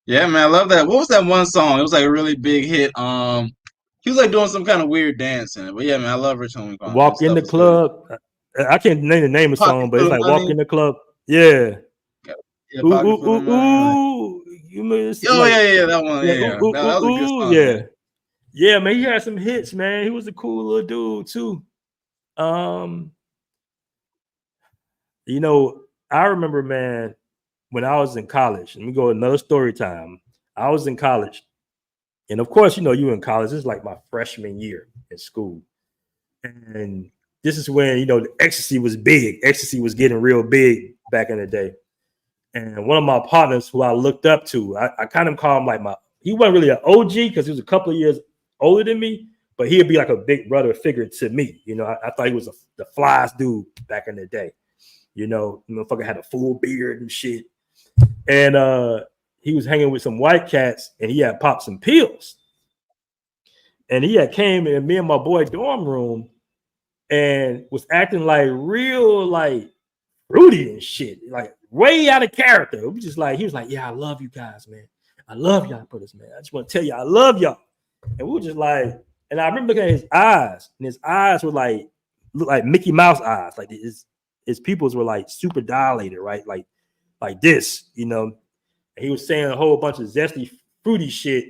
E: Yeah, man, I love that. What was that one song? It was like a really big hit. He was like doing some kind of weird dance in it. But yeah, man, I love Rich Homie Quan, man.
C: Walk in
E: Stuff
C: the
E: is good.
C: club. I can't name the name of the
E: Pocket
C: song, but
E: full
C: it's
E: of
C: like Walk
E: money.
C: in the club. Yeah.
E: Yeah,
C: Ooh,
E: pocket
C: ooh,
E: full of
C: ooh,
E: money.
C: ooh. You miss
E: Oh
C: like
E: yeah, that one.
C: yeah,
E: Yeah,
C: ooh, ooh,
E: that was a good
C: ooh,
E: song,
C: yeah.
E: man.
C: Yeah, man, he had some hits, man. He was a cool little dude too. You know, I remember, man, when I was in college. Let me go another story time. I was in college, and of course, you know, you in college. This is like my freshman year in school, and this is when the ecstasy was big. Ecstasy was getting real big back in the day. And one of my partners who I looked up to, I kind of call him like he wasn't really an OG because he was a couple of years older than me, but he'd be like a big brother figure to me. I thought he was the flyest dude back in the day. Motherfucker had a full beard and shit. And he was hanging with some white cats and he had popped some pills. And he had came in me and my boy dorm room and was acting like real like Rudy and shit, like way out of character. We just like, he was like, yeah, I love you guys, man. I love y'all brothers, man. I just want to tell you, I love y'all. And we were just like, and I remember looking at his eyes, and his eyes were like, look like Mickey Mouse eyes. Like his pupils were like super dilated, right? Like this, And he was saying a whole bunch of zesty, fruity shit.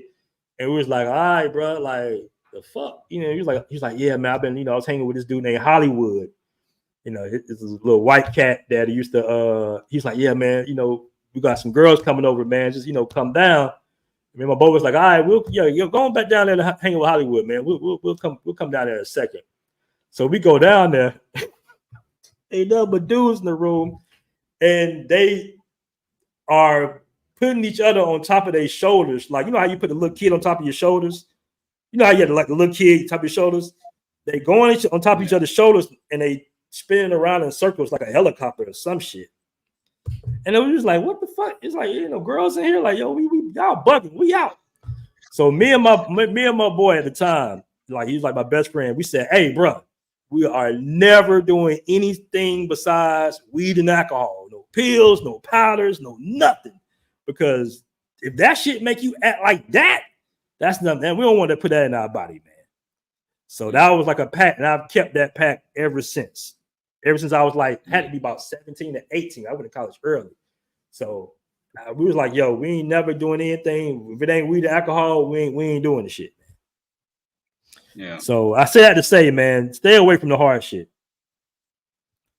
C: And we was like, all right, bro, like the fuck, He was like, yeah, man, I was hanging with this dude named Hollywood. It's a little white cat that he used to he's like, yeah, man, we got some girls coming over, man. Just come down. I mean, my boy was like, all right, you're going back down there to hang with Hollywood, man. We'll come down there in a second. So we go down there. Ain't nothing but dudes in the room, and they are putting each other on top of their shoulders. Like, how you put the little kid on top of your shoulders? You know how you had like the little kid on top of your shoulders? They go on top of each other's shoulders and they spinning around in circles like a helicopter or some shit. And it was just like, what the fuck? It's like, girls in here, like, yo, we y'all bugging, we out. So me and my boy at the time, like, he was like my best friend. We said, hey, bro, we are never doing anything besides weed and alcohol. No pills, no powders, no nothing. Because if that shit make you act like that, that's nothing. And we don't want to put that in our body, man. So that was like a pact, and I've kept that pact ever since. Ever since I was like, had to be about 17 to 18. I went to college early. So we was like, yo, we ain't never doing anything. If it ain't weed or alcohol, we ain't doing the shit, man.
E: Yeah.
C: So I say that to say, man, stay away from the hard shit.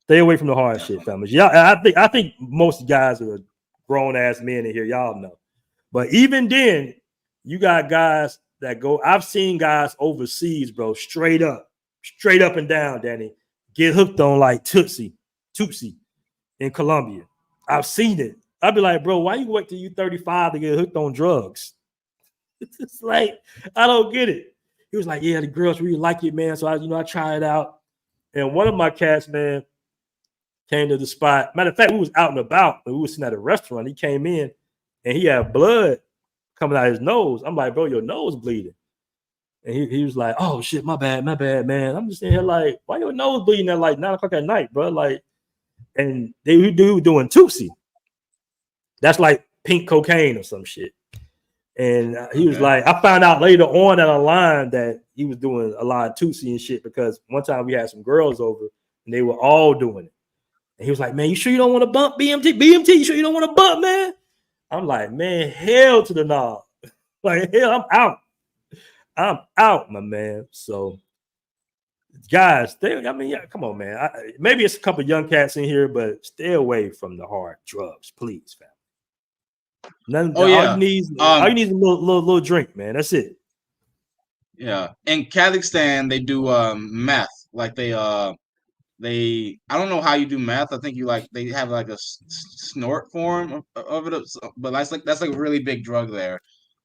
C: Stay away from the hard shit, fellas. Yeah, I think most guys are grown ass men in here. Y'all know. But even then, you got guys that go. I've seen guys overseas, bro, straight up and down, Danny, get hooked on like Tootsie in Colombia. I've seen it. I'd be like, bro, why you wait till you 35 to get hooked on drugs? It's like, I don't get it. He was like, yeah, the girls really like it, man. So I tried it out. And one of my cats, man, came to the spot. Matter of fact, we was out and about and we was sitting at a restaurant. He came in and he had blood coming out of his nose. I'm like, bro, your nose bleeding. And he was like, oh shit, my bad, man. I'm just sitting here like, why your nose bleeding at like 9 o'clock at night, bro? Like, and they were doing Tootsie. That's like pink cocaine or some shit. And he was like, I found out later on down the line that he was doing a lot of Tootsie and shit because one time we had some girls over and they were all doing it. And he was like, man, you sure you don't want to bump BMT? You sure you don't want to bump, man? I'm like, man, hell to the knob. Like, hell, I'm out, my man. So, guys, come on, man. Maybe it's a couple of young cats in here, but stay away from the hard drugs, please, fam. All you need is a little drink, man. That's it.
E: Yeah. In Kazakhstan, they do meth. Like they I don't know how you do meth. I think they have like a snort form of it, but that's like a really big drug there.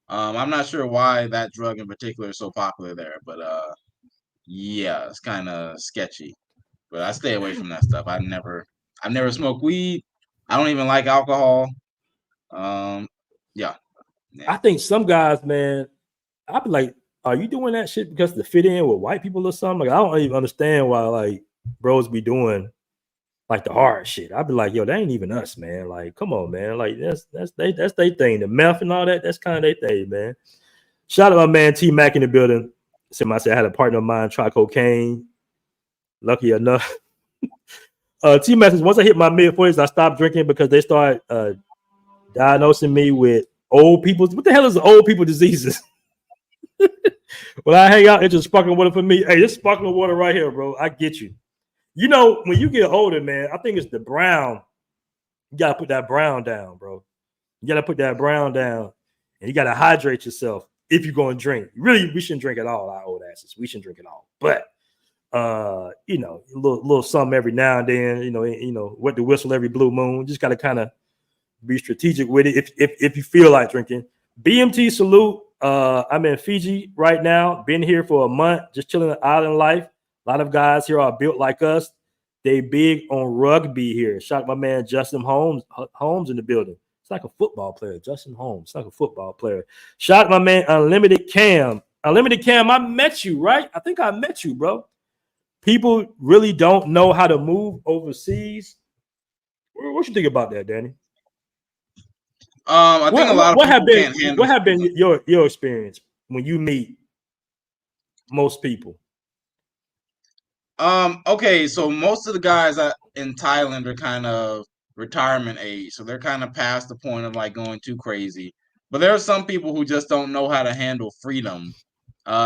E: I'm not sure why that drug in particular is so popular there, but yeah, it's kind of sketchy. But I stay away from that stuff. I've never smoked weed. I don't even like alcohol. Um, yeah,
C: I
E: yeah.
C: think some guys, man, I'd be like, are you doing that shit because to fit in with white people or something? Like, I don't even understand why like bros be doing like the hard shit. I'd be like, yo, that ain't even us, man. Like, come on, man. Like, that's their thing. The meth and all that, that's kind of their thing, man. Shout out my man T Mac in the building. Somebody said I had a partner of mine try cocaine. Lucky enough. T Mac says once I hit my mid-40s, I stopped drinking because they started diagnosing me with old people. What the hell is old people diseases? When I hang out, it's just sparkling water for me. Hey, this sparkling water right here, bro. I get you. You know, when you get older, man, I think it's the brown. You gotta put that brown down, bro. You gotta put that brown down, and you gotta hydrate yourself if you're gonna drink. Really, we shouldn't drink at all, our old asses. We shouldn't drink at all. But you know, a little something every now and then. You know, wet the whistle every blue moon. Just gotta kind of be strategic with it if you feel like drinking. BMT salute. I'm in Fiji right now. Been here for a month, just chilling the island life. A lot of guys here are built like us. They big on rugby here. Shout out my man Justin Holmes in the building. It's like a football player. Justin Holmes. It's like a football player. Shout out my man Unlimited Cam. Unlimited Cam, I met you, right? I think I met you, bro. People really don't know how to move overseas. What you think about that, Danny?
E: I think a lot of people can't handle
C: what have been
E: freedom.
C: your experience when you meet most people?
E: Okay, so most of the guys in Thailand are kind of retirement age, so they're kind of past the point of like going too crazy. But there are some people who just don't know how to handle freedom.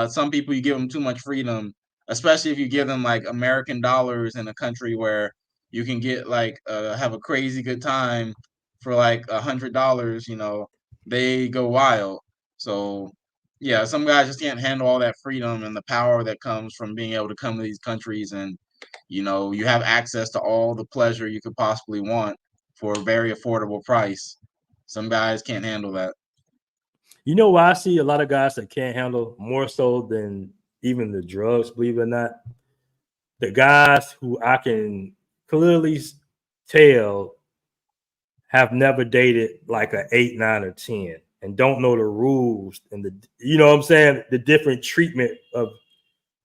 E: Some people you give them too much freedom, especially if you give them like American dollars in a country where you can get like have a crazy good time for like $100. You know, they go wild. So yeah, some guys just can't handle all that freedom and the power that comes from being able to come to these countries and you know you have access to all the pleasure you could possibly want for a very affordable price. Some guys can't handle that.
C: You know why I see a lot of guys that can't handle more so than even the drugs, believe it or not. The guys who I can clearly tell have never dated like a 8, 9, or 10 and don't know the rules and you know what I'm saying, the different treatment of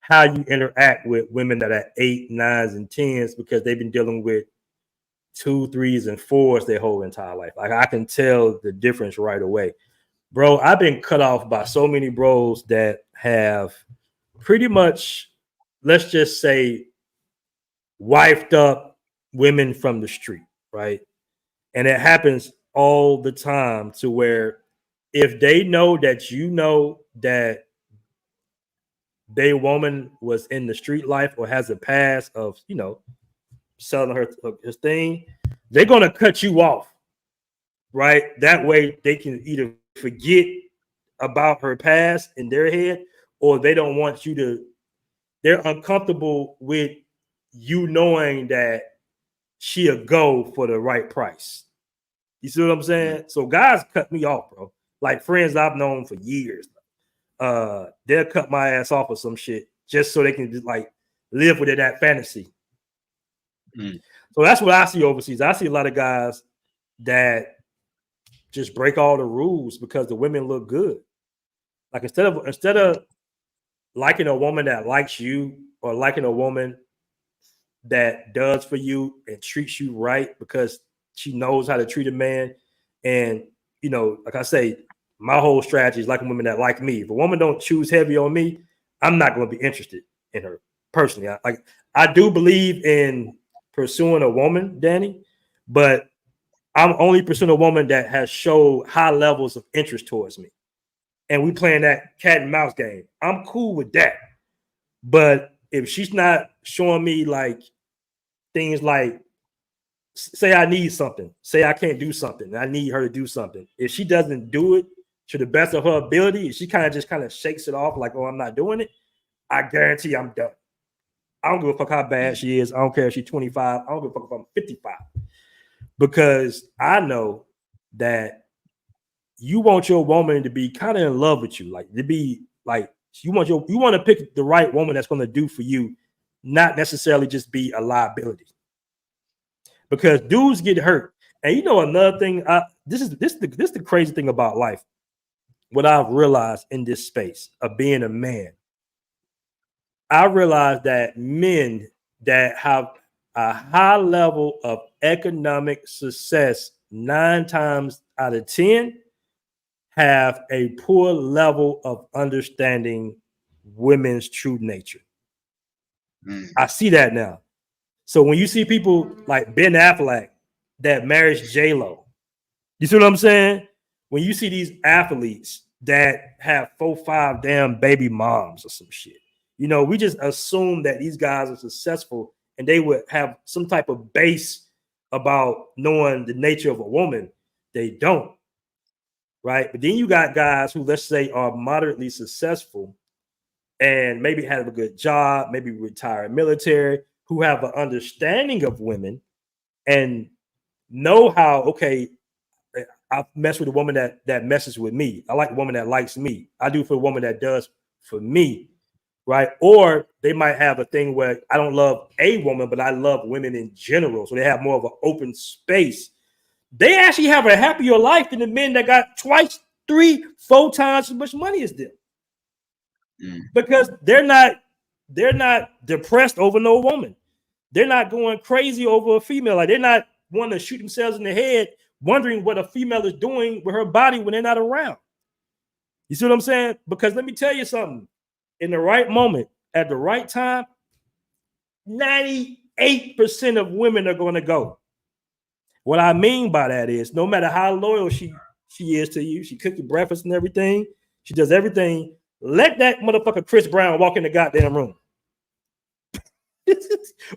C: how you interact with women that are 8, 9s, and 10s because they've been dealing with 2, 3s, and 4s their whole entire life. Like I can tell the difference right away. Bro, I've been cut off by so many bros that have pretty much, let's just say, wifed up women from the street, right? And it happens all the time to where if they know that you know that their woman was in the street life or has a past of, you know, selling her his thing, they're going to cut you off, right? That way they can either forget about her past in their head or they don't want you to, they're uncomfortable with you knowing that she'll go for the right price. You see what I'm saying? So guys cut me off, bro. Like friends I've known for years. They'll cut my ass off of some shit just so they can just like live with that fantasy. So that's what I see overseas. I see a lot of guys that just break all the rules because the women look good. Like instead of liking a woman that likes you or liking a woman that does for you and treats you right because she knows how to treat a man. And, you know, like I say, my whole strategy is liking women that like me. If a woman don't choose heavy on me, I'm not going to be interested in her personally. I do believe in pursuing a woman, Danny, but I'm only pursuing a woman that has showed high levels of interest towards me. And we playing that cat and mouse game. I'm cool with that. But if she's not showing me like things like, say I need something, say I can't do something, I need her to do something. If she doesn't do it to the best of her ability, if she kind of shakes it off like, oh, I'm not doing it, I guarantee I'm done. I don't give a fuck how bad she is. I don't care if she's 25. I don't give a fuck if I'm 55. Because I know that you want your woman to be kind of in love with you, like to be like You want to pick the right woman that's going to do for you, not necessarily just be a liability. Because dudes get hurt. And you know another thing, this is the crazy thing about life. What I've realized in this space of being a man, I realized that men that have a high level of economic success 9 times out of 10 have a poor level of understanding women's true nature. I see that now. So when you see people like Ben Affleck that marries J-Lo, you see what I'm saying? When you see these athletes that have 4, 5 damn baby moms or some shit, you know, we just assume that these guys are successful and they would have some type of base about knowing the nature of a woman. They don't, right? But then you got guys who, let's say, are moderately successful and maybe have a good job, maybe retired military, who have an understanding of women and know how, okay, I mess with a woman that messes with me. I like a woman that likes me. I do for a woman that does for me, right? Or they might have a thing where I don't love a woman, but I love women in general. So they have more of an open space. They actually have a happier life than the men that got 2, 3, 4 times as much money as them. Because they're not depressed over no woman. They're not going crazy over a female. Like they're not wanting to shoot themselves in the head, wondering what a female is doing with her body when they're not around. You see what I'm saying? Because let me tell you something. In the right moment, at the right time, 98% of women are going to go. What I mean by that is no matter how loyal she is to you, she cooks your breakfast and everything, she does everything. Let that motherfucker Chris Brown walk in the goddamn room.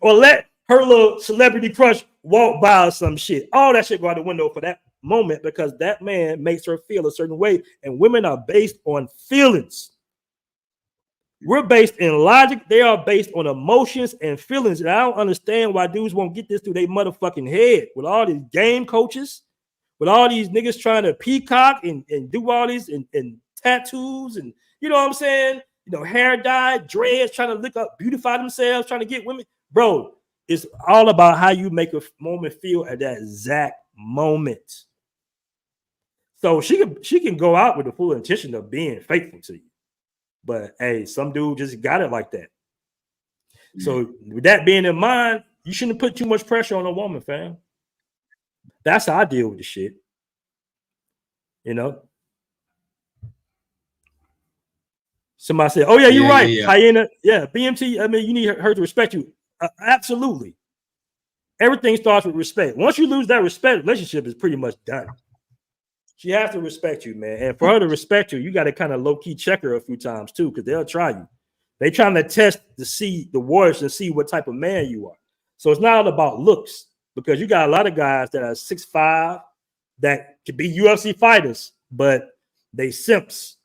C: Or let her little celebrity crush walk by or some shit. All that shit go out the window for that moment because that man makes her feel a certain way. And women are based on feelings. We're based in logic. They are based on emotions and feelings. And I don't understand why dudes won't get this through their motherfucking head with all these game coaches, with all these niggas trying to peacock and do all these and tattoos and you know what I'm saying? You know, hair dye, dreads, trying to look up, beautify themselves, trying to get women. Bro, it's all about how you make a woman feel at that exact moment. So she can go out with the full intention of being faithful to you. But hey, some dude just got it like that. So with that being in mind, you shouldn't put too much pressure on a woman, fam. That's how I deal with the shit. You know? Somebody said, "Oh yeah, you're right, Hyena. Yeah, BMT. I mean, you need her to respect you. Absolutely. Everything starts with respect. Once you lose that respect, relationship is pretty much done. She has to respect you, man. And for her to respect you, you got to kind of low key check her a few times too, because they'll try you. They trying to test to see the waters and see what type of man you are. So it's not all about looks, because you got a lot of guys that are 6'5", that could be UFC fighters, but they simps.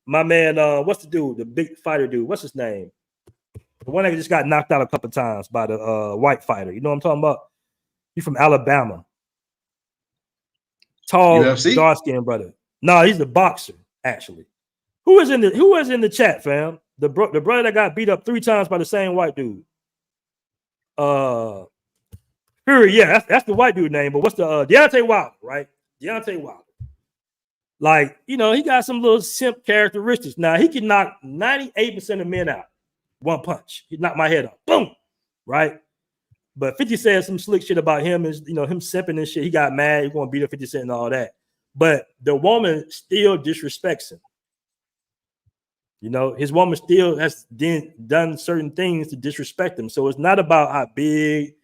C: My man, what's the dude? The big fighter dude. What's his name? The one that just got knocked out a couple times by the white fighter. You know what I'm talking about? He's from Alabama. Tall, dark-skinned brother. No, he's a boxer, actually. Who is in the chat, fam? The brother that got beat up 3 times by the same white dude. Fury, yeah, that's the white dude name. But what's the Deontay Wilder, right? Deontay Wilder. Like, you know, he got some little simp characteristics. Now, he can knock 98% of men out. One punch. He knocked my head off. Boom. Right? But 50 said some slick shit about him, is, you know, him simping and shit. He got mad. He going to beat up 50 Cent and all that. But the woman still disrespects him. You know, his woman still has done certain things to disrespect him. So it's not about how big,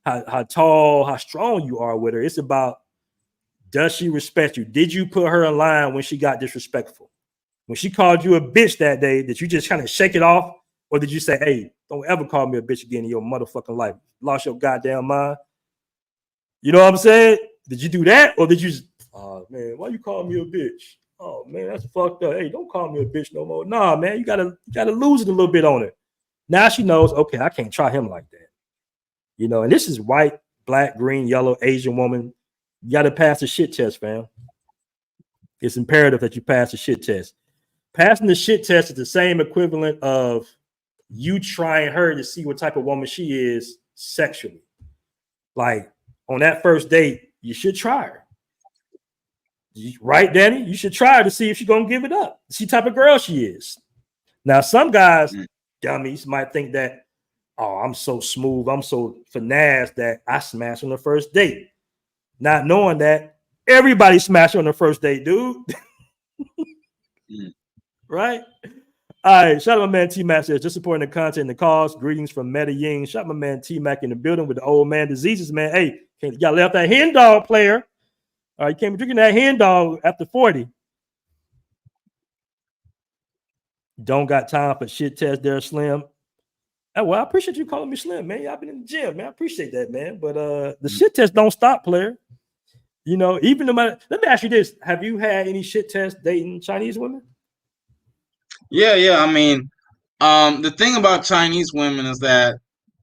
C: how tall, how strong you are with her. It's about, does she respect you? Did you put her in line when she got disrespectful? When she called you a bitch that day, did you just kind of shake it off? Or did you say, hey, don't ever call me a bitch again in your motherfucking life? Lost your goddamn mind? You know what I'm saying? Did you do that? Or did you just, oh, man, why you call me a bitch? Oh, man, that's fucked up. Hey, don't call me a bitch no more. Nah, man, you gotta lose it a little bit on her. Now she knows, okay, I can't try him like that. You know, and this is white, black, green, yellow, Asian woman. You got to pass the shit test, fam. It's imperative that you pass the shit test. passing the shit test is the same equivalent of you trying her to see what type of woman she is sexually. Like on that first date, you should try her. Right, Danny? You should try her to see if she's gonna give it up. See type of girl she is. Now, some guys, dummies, might think that, oh, I'm so smooth, I'm so finesse that I smash on the first date. Not knowing that everybody smash on the first date, dude. Right? All right, shout out my man T-Mac says, just supporting the content and the cause. Greetings from Medellin. Shout out my man T-Mac in the building with the old man diseases, man. Hey, you got left that hen dog player. All right, you can't be drinking that hen dog after 40. Don't got time for shit test there, Slim. Oh, well, I appreciate you calling me Slim, man. I've been in the gym, man. I appreciate that, man. But the shit test don't stop, player. You know, even no matter. Let me ask you this: have you had any shit test dating Chinese women?
E: Yeah. I mean, the thing about Chinese women is that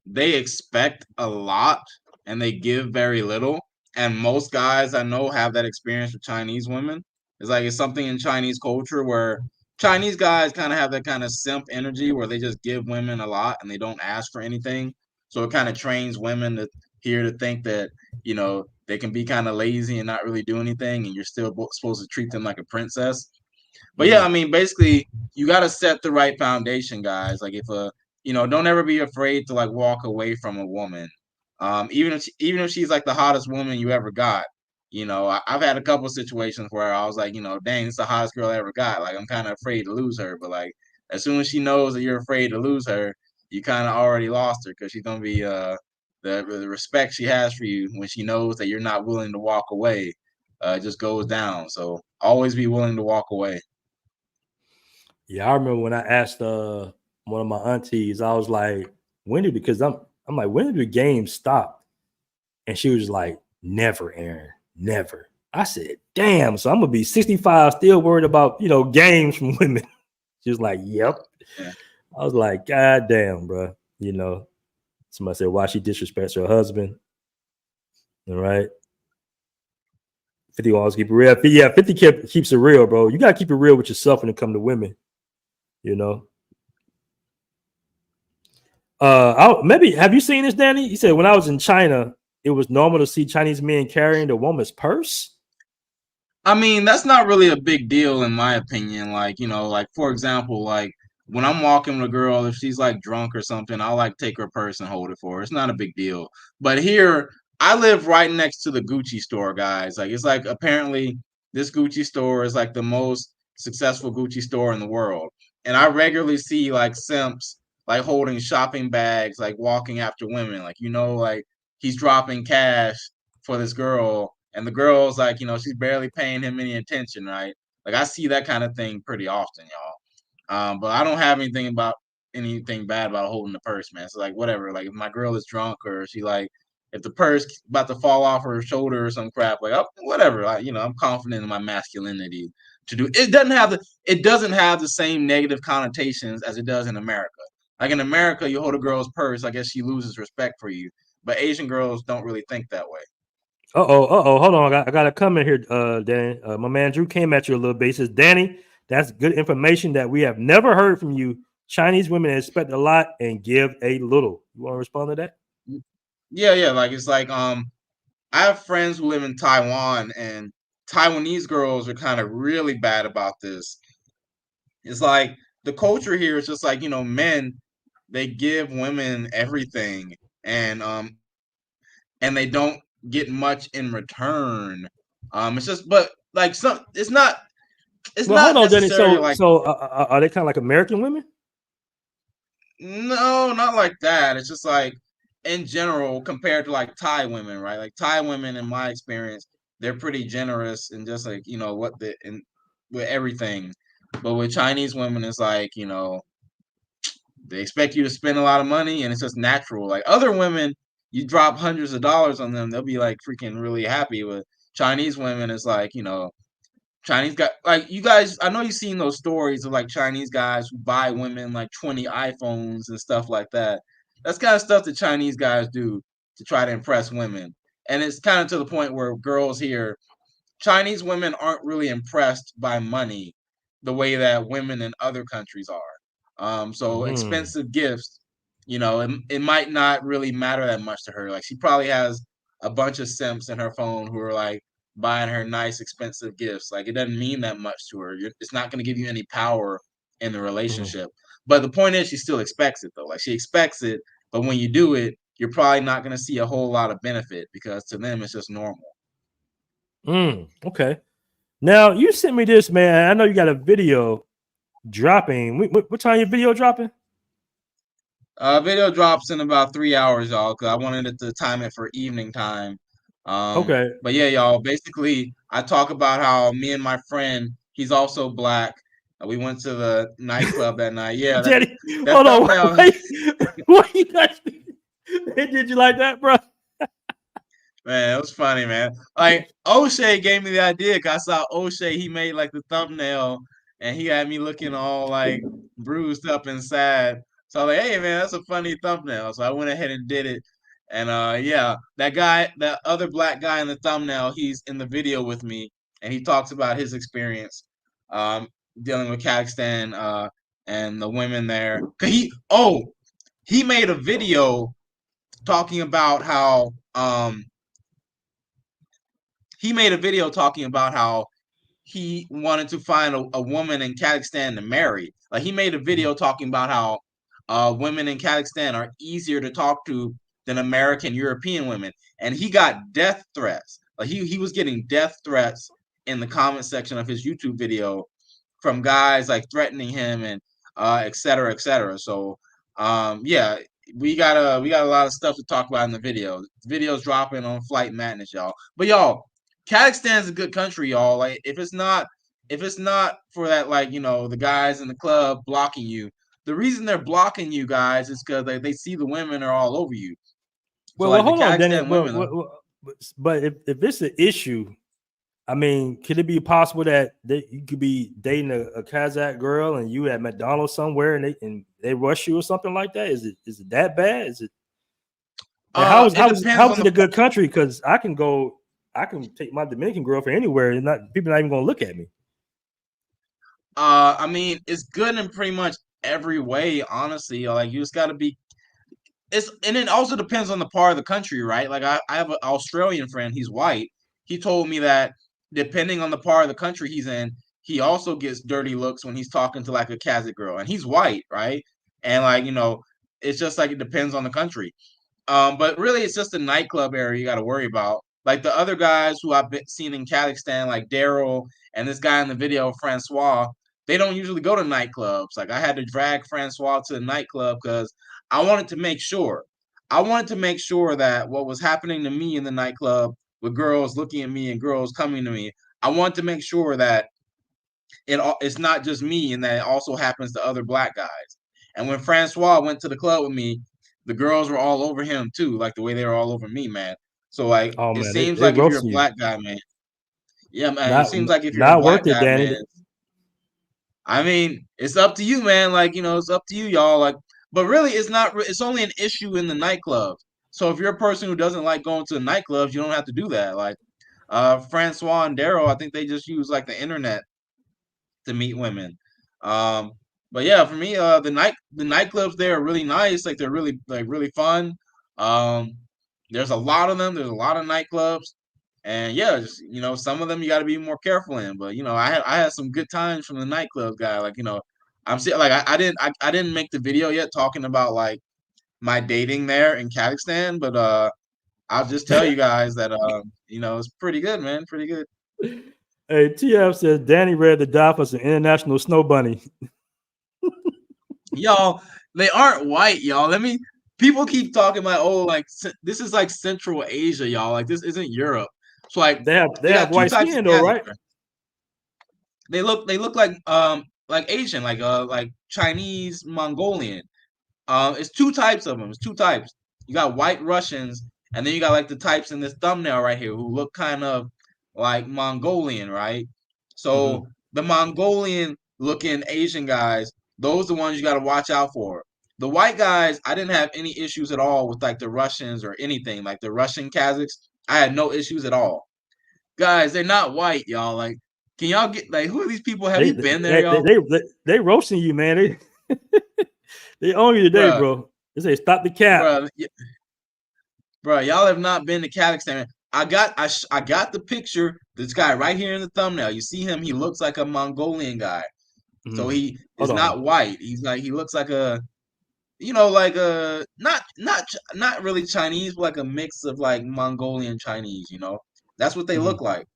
E: they expect a lot and they give very little. And most guys I know have that experience with Chinese women. It's something in Chinese culture where Chinese guys kind of have that kind of simp energy where they just give women a lot and they don't ask for anything. So it kind of trains women to think that, they can be kind of lazy and not really do anything, and you're still supposed to treat them like a princess. But yeah, I mean, basically, you got to set the right foundation, guys. Like don't ever be afraid to like walk away from a woman. Even if she's like the hottest woman you ever got. I've had a couple of situations where I was like, dang, it's the hottest girl I ever got. Like, I'm kind of afraid to lose her. But like, as soon as she knows that you're afraid to lose her, you kind of already lost her, because she's gonna be the respect she has for you when she knows that you're not willing to walk away just goes down. So always be willing to walk away.
C: Yeah, I remember when I asked one of my aunties, I was like, when did the game stop? And she was like, never, Aaron, never. I said, damn, so I'm gonna be 65 still worried about games from women. She was like, yep. Yeah. I was like, God damn, bro. Somebody said, why she disrespects her husband. All right. 50 always keep it real. Yeah, 50 keeps it real, bro. You gotta keep it real with yourself when it comes to women. Maybe have you seen this, Danny? He said when I was in China, it was normal to see Chinese men carrying the woman's purse.
E: I mean, that's not really a big deal in my opinion. Like, for example, like when I'm walking with a girl, if she's like drunk or something, I'll like take her purse and hold it for her. It's not a big deal. But here, I live right next to the Gucci store, guys. Like, it's like apparently this Gucci store is like the most successful Gucci store in the world. And I regularly see like simps like holding shopping bags, like walking after women. Like, like he's dropping cash for this girl, and the girl's like, she's barely paying him any attention, right? Like, I see that kind of thing pretty often, y'all. But I don't have anything bad about holding the purse, man. So like, whatever. Like, if my girl is drunk, or if the purse about to fall off her shoulder or some crap, like, oh, whatever. I'm confident in my masculinity to do. It doesn't have the same negative connotations as it does in America. Like, in America, you hold a girl's purse, I guess she loses respect for you. But Asian girls don't really think that way.
C: Hold on. I got to come in here, Danny. My man Drew came at you a little bit. He says, Danny, that's good information that we have never heard from you. Chinese women expect a lot and give a little. You want to respond to that?
E: Yeah. Like, it's like, I have friends who live in Taiwan, and Taiwanese girls are kind of really bad about this. It's like the culture here is just like, men, they give women everything, and they don't get much in return. It's just, but like it's not necessarily like.
C: So are they kind of like American women?
E: No, not like that. It's just like in general compared to like Thai women, right? Like Thai women, in my experience, they're pretty generous and just like with everything. But with Chinese women, it's like they expect you to spend a lot of money, and it's just natural. Like other women, you drop hundreds of dollars on them, they'll be like freaking really happy. With Chinese women, it's like, Chinese guy, like you guys, I know you've seen those stories of like Chinese guys who buy women like 20 iPhones and stuff like that. That's kind of stuff that Chinese guys do to try to impress women. And it's kind of to the point where girls here, Chinese women aren't really impressed by money. the way that women in other countries are. So expensive gifts, you know, it might not really matter that much to her. Like she probably has a bunch of simps in her phone who are like buying her nice, expensive gifts. Like it doesn't mean that much to her. It's not going to give you any power in the relationship. But the point is, she still expects it though. Like she expects it, but when you do it, you're probably not going to see a whole lot of benefit because to them it's just normal.
C: Okay. Now you sent me this, man. I know you got a video dropping. What time your video dropping?
E: Video drops in about 3 hours, y'all, because I wanted it to time it for evening time.
C: Okay.
E: But yeah, y'all, basically, I talk about how me and my friend, he's also black. We went to the nightclub that night. Yeah,
C: Daddy,
E: that
C: hold on.
E: thumbnail.
C: Why you guys? Did you like that, bro?
E: Man, it was funny, man. Like O'Shea gave me the idea because I saw O'Shea, he made like the thumbnail and he had me looking all like bruised up and sad. So I was like, hey man, that's a funny thumbnail. So I went ahead and did it. And yeah, that other black guy in the thumbnail, he's in the video with me and he talks about his experience um dealing with Kazakhstan and the women there. He made a video talking about how he wanted to find a woman in Kazakhstan to marry. Like he made a video talking about how women in Kazakhstan are easier to talk to than American European women, and he got death threats. Like he was getting death threats in the comment section of his YouTube video from guys like threatening him and et cetera, et cetera. So yeah, we got a lot of stuff to talk about in the video. The video's dropping on Flight Madness, y'all. But y'all, Kazakhstan's a good country, y'all. Like if it's not for that, like, you know, the guys in the club blocking you, the reason they're blocking you guys is because they see the women are all over you. So
C: Well,
E: like the
C: hold on, Danny.
E: Kazakhstan women.
C: But if it's an issue, I mean, could it be possible that you could be dating a Kazakh girl and you at McDonald's somewhere and they rush you or something like that? Is it that bad? Is it? And how is it a good country? Because I can take my Dominican girlfriend anywhere and people not even gonna look at me.
E: I mean, it's good in pretty much every way, honestly. Like you just gotta be and it also depends on the part of the country, right? Like I have an Australian friend, he's white. He told me that depending on the part of the country he's in, he also gets dirty looks when he's talking to like a Kazakh girl, and he's white, right? And like, you know, it's just like it depends on the country. But really, it's just the nightclub area you got to worry about. Like the other guys who I've seen in Kazakhstan, like Daryl and this guy in the video, Francois, they don't usually go to nightclubs. Like I had to drag Francois to the nightclub because I wanted to make sure. I wanted to make sure that what was happening to me in the nightclub with girls looking at me and girls coming to me, I want to make sure that it's not just me and that it also happens to other black guys. And when Francois went to the club with me, the girls were all over him too, like the way they were all over me, man. So like
C: Oh
E: it
C: man,
E: seems
C: they
E: like if you're a
C: roast you.
E: black guy, man. Yeah, man. It
C: Not
E: seems like if you're a
C: not
E: black
C: worth it,
E: guy,
C: Danny.
E: man. I mean, it's up to you, man. Like, you know, it's up to you, y'all. Like, but really, it's not. It's only an issue in the nightclubs. So if you're a person who doesn't like going to the nightclubs, you don't have to do that. Like, Francois and Daryl, I think they just use like the internet to meet women. Um, but yeah, for me, the nightclubs there are really nice. Like they're really fun. Um, there's a lot of them. There's a lot of nightclubs, and yeah, just, you know, some of them you got to be more careful in. But you know, I had some good times from the nightclub guy. Like, you know, I didn't make the video yet talking about like my dating there in Kazakhstan, but I'll just tell you guys that you know, it's pretty good, man, pretty good.
C: Hey, TF says Danny read the die for some international snow bunny.
E: Y'all, they aren't white, y'all. People keep talking about, oh, like this is like Central Asia, y'all. Like this isn't Europe. So like
C: They
E: they
C: have
E: got two
C: white
E: types of
C: skin though,
E: Kazakhs.
C: right?
E: They look like Asian, like Chinese, Mongolian. It's two types of them. It's two types. You got white Russians, and then you got like the types in this thumbnail right here who look kind of like Mongolian, right? So the Mongolian looking Asian guys, those are the ones you got to watch out for. The white guys, I didn't have any issues at all with like the Russians or anything. Like the Russian Kazakhs, I had no issues at all. Guys, they're not white, y'all. Like Can y'all get like who are these people? Have
C: They
E: you been there, y'all?
C: they roasting you, man. They own you today,
E: Bruh,
C: bro. They say stop the cap.
E: bruh, y'all have not been to Kazakhstan. I got the picture. This guy right here in the thumbnail. You see him? He looks like a Mongolian guy. So he is
C: Hold on.
E: not white. He looks like a like a not really Chinese, but like a mix of like Mongolian Chinese. That's what they look like.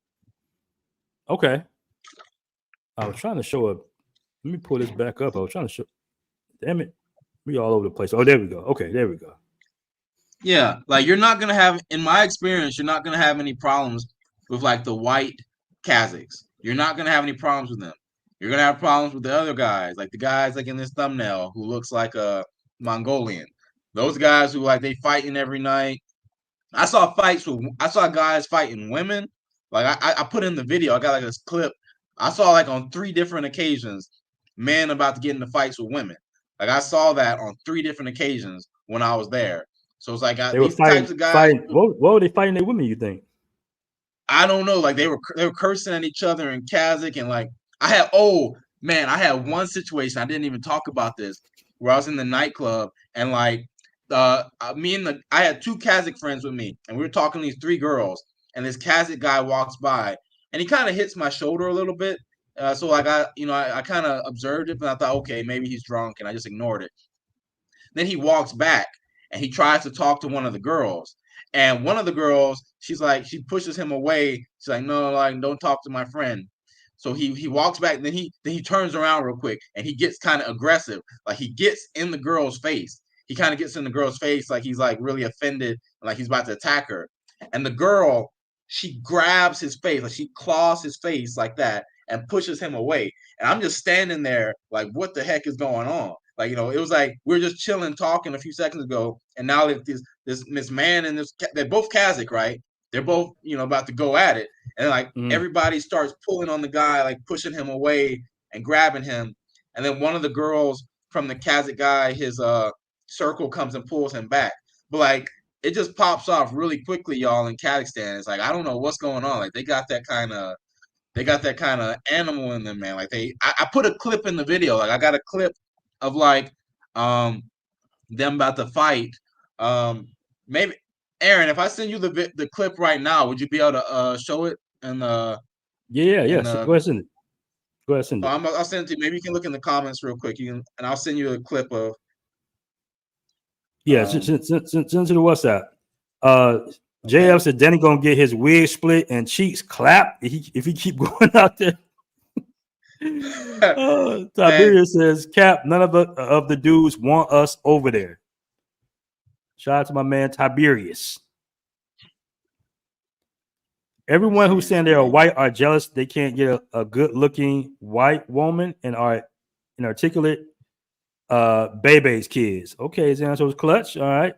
C: Okay. I was trying to show up. Let me pull this back up. I was trying to show. Damn it. We all over the place. Oh, there we go. Okay, there we go.
E: Yeah, like you're not gonna have, in my experience, you're not gonna have any problems with like the white Kazakhs. You're not gonna have any problems with them. You're gonna have problems with the other guys, like the guys like in this thumbnail who looks like a Mongolian. Those guys who like they fighting every night. I saw guys fighting women. Like I put in the video. I got like this clip. I saw like on 3 different occasions, men about to get into fights with women. Like I saw that on 3 different occasions when I was there. So it's like
C: They were
E: these types of guys.
C: What were they fighting their women, you think?
E: I don't know. Like they were cursing at each other in Kazakh, and like I had one situation. I didn't even talk about this, where I was in the nightclub and like I had 2 Kazakh friends with me, and we were talking to these 3 girls, and this Kazakh guy walks by, and he kind of hits my shoulder a little bit. So like I kind of observed it, but I thought, okay, maybe he's drunk, and I just ignored it. Then he walks back and he tries to talk to one of the girls. And one of the girls, she pushes him away. She's like, no, like, don't talk to my friend. So he walks back, and then he turns around real quick and he gets kind of aggressive. Like he gets in the girl's face. He kind of gets in the girl's face like he's like really offended, like he's about to attack her. And the girl, she grabs his face, like she claws his face like that and pushes him away. And I'm just standing there like, what the heck is going on? Like, it was like we were just chilling, talking a few seconds ago, and now this man and they're both Kazakh, right? They're both, about to go at it, and like everybody starts pulling on the guy, like pushing him away and grabbing him, and then one of the girls from the Kazakh guy, his circle comes and pulls him back, but like it just pops off really quickly, y'all. In Kazakhstan, it's like I don't know what's going on. Like they got that kind of animal in them, man. Like I put a clip in the video. Like I got a clip of like them about to fight. Maybe Aaron, if I send you the clip right now, would you be able to show it? And
C: Yeah. Go ahead, send it. Go ahead, send it.
E: I'll send it to you. Maybe you can look in the comments real quick. And I'll send you a clip of.
C: Yeah, send to the WhatsApp. JF said Danny gonna get his wig split and cheeks clapped if he keep going out there. Tiberius says, Cap, none of the dudes want us over there. Shout out to my man Tiberius. Everyone who's saying they're white are jealous they can't get a good-looking white woman and are inarticulate Bebe's kids. Okay, his answer was clutch. All right.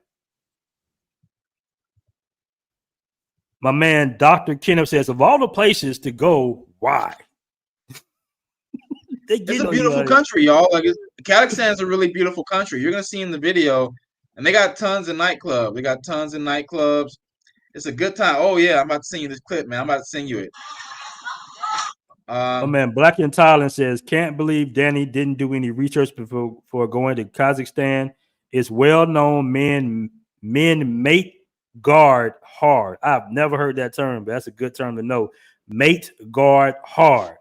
C: My man Dr. Kenneth says, of all the places to go, why?
E: It's a beautiful country, y'all. Like Kazakhstan is a really beautiful country. You're gonna see in the video, and they got tons of nightclubs. They got tons of nightclubs. It's a good time. Oh yeah, I'm about to send you this clip, man. I'm about to send you it.
C: My man Black in Thailand says, can't believe Danny didn't do any research before going to Kazakhstan. It's well known men mate guard hard. I've never heard that term, but that's a good term to know. Mate guard hard.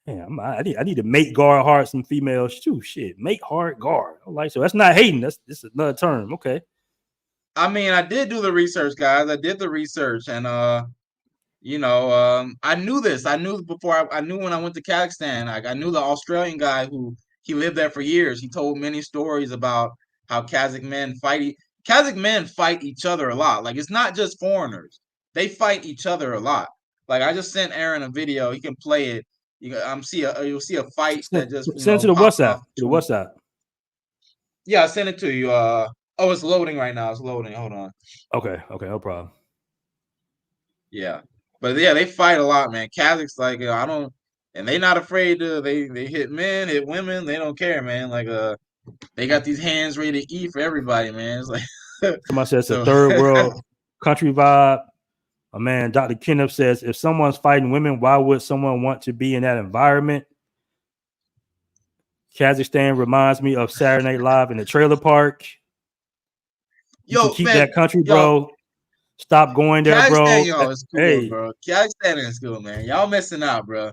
C: Damn, I need to mate guard hard some females too. Shit, mate hard guard. I like, so that's not hating. That's another term. Okay.
E: I mean, I did do the research, guys. I did the research, and I knew this. I knew before. I knew when I went to Kazakhstan. I knew the Australian guy who he lived there for years. He told many stories about how Kazakh men fight each other a lot. Like it's not just foreigners; they fight each other a lot. Like I just sent Aaron a video. He can play it. You'll see a fight that just
C: send to the WhatsApp. To the WhatsApp.
E: Yeah, I sent it to you. Oh, it's loading right now. It's loading. Hold on.
C: Okay, no problem.
E: Yeah, but yeah, they fight a lot, man. Kazakhs, like and they not afraid to. They hit men, hit women. They don't care, man. Like they got these hands ready to eat for everybody, man. It's like
C: somebody says it's a third world country vibe. My man, Dr. Kenneth says, if someone's fighting women, why would someone want to be in that environment? Kazakhstan reminds me of Saturday Night Live in the trailer park. You can keep that country, bro. Stop going there, bro.
E: Kazakhstan, y'all, is cool, bro. Kazakhstan is cool, man. Y'all missing out, bro.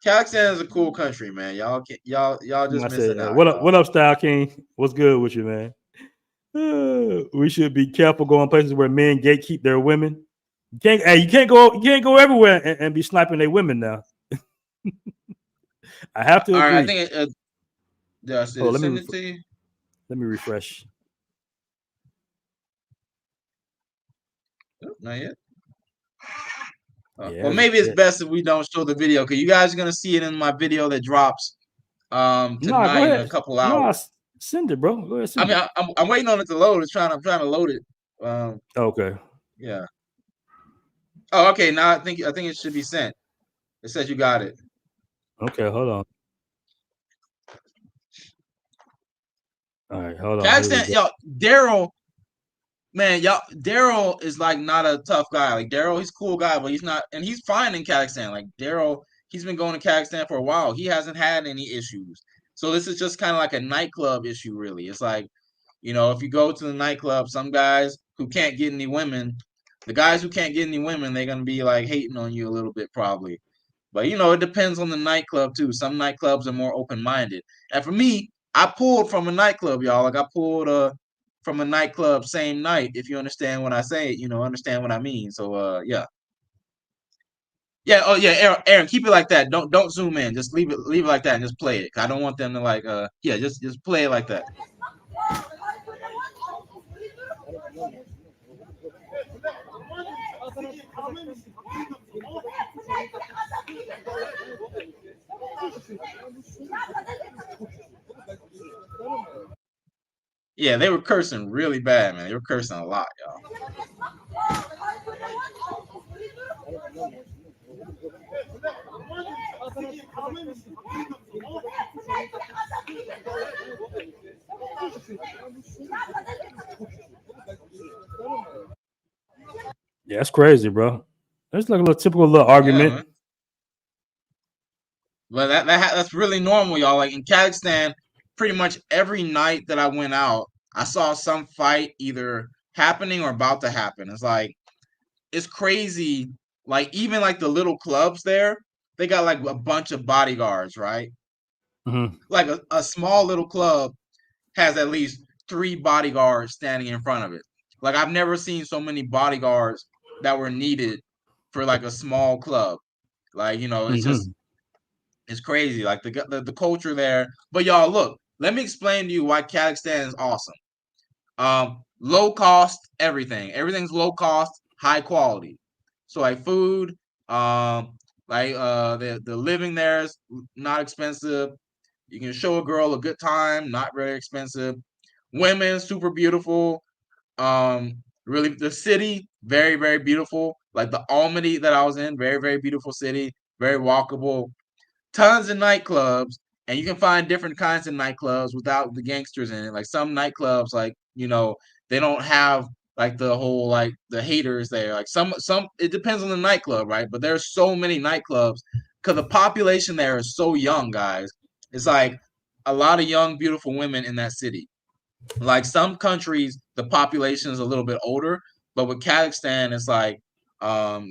E: Kazakhstan is a cool country, man. Y'all just missing out.
C: What up, Style King? What's good with you, man? We should be careful going places where men gatekeep their women. You can't go everywhere and be sniping their women now. I have to agree.
E: All right, I think send it to you.
C: Let me refresh.
E: Oh, not yet. Well, maybe it's best if we don't show the video because you guys are gonna see it in my video that drops tonight in a couple hours.
C: Send it, bro. Go ahead, send
E: it. I'm waiting on it to load. I'm trying to load it.
C: Okay.
E: Yeah. Oh, okay. Now I think it should be sent. It says you got it.
C: Okay, hold on. All right, hold on.
E: Kazakhstan, y'all, Daryl, man, y'all, Daryl is like not a tough guy. Like Daryl, he's a cool guy, but he's not, and he's fine in Kazakhstan. Like Daryl, he's been going to Kazakhstan for a while. He hasn't had any issues. So this is just kind of like a nightclub issue, really. It's like, if you go to the nightclub, some guys who can't get any women, the guys who can't get any women, they're gonna be like hating on you a little bit probably. But it depends on the nightclub too. Some nightclubs are more open-minded. And for me, I pulled from a nightclub, y'all. Like I pulled from a nightclub same night. If you understand what I say, understand what I mean. So yeah. Yeah, oh yeah, Aaron, keep it like that. Don't zoom in. Just leave it like that and just play it. I don't want them to just play it like that. Yeah, they were cursing really bad, man. They were cursing a lot, y'all.
C: Yeah, that's crazy, bro. That's like a typical argument.
E: Yeah, but that's really normal, y'all. Like in Kazakhstan, pretty much every night that I went out, I saw some fight either happening or about to happen. It's crazy. Like even like the little clubs there, they got like a bunch of bodyguards, right?
C: Mm-hmm.
E: Like a small little club has at least 3 bodyguards standing in front of it. Like I've never seen so many bodyguards that were needed for like a small club. Like it's just it's crazy. Like the culture there. But y'all, look, let me explain to you why Kazakhstan is awesome. Low cost, everything. Everything's low cost, high quality. So like food, the living there is not expensive. You can show a girl a good time, not very expensive. Women, super beautiful. Really, the city, very, very beautiful. Like the Almaty that I was in, very, very beautiful city, very walkable. Tons of nightclubs, and you can find different kinds of nightclubs without the gangsters in it. Like some nightclubs, like they don't have like the whole like the haters there. Like some it depends on the nightclub, right? But there's so many nightclubs because the population there is so young, guys. It's like a lot of young, beautiful women in that city. Like some countries, the population is a little bit older, but with Kazakhstan, it's like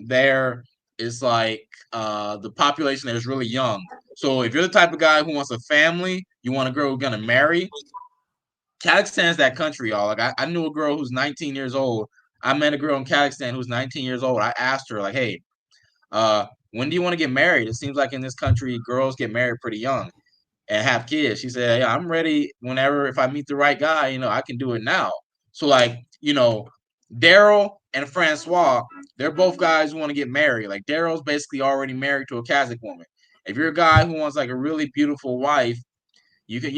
E: there is like the population there is really young. So if you're the type of guy who wants a family, you want a girl who's gonna marry, Kazakhstan's that country, y'all. Like I knew a girl who's 19 years old. I met a girl in Kazakhstan who's 19 years old. I asked her, like, hey, when do you want to get married? It seems like in this country, girls get married pretty young and have kids. She said, yeah, I'm ready whenever, if I meet the right guy, I can do it now. So like, Daryl and Francois, they're both guys who want to get married. Like Daryl's basically already married to a Kazakh woman. If you're a guy who wants like a really beautiful wife, you can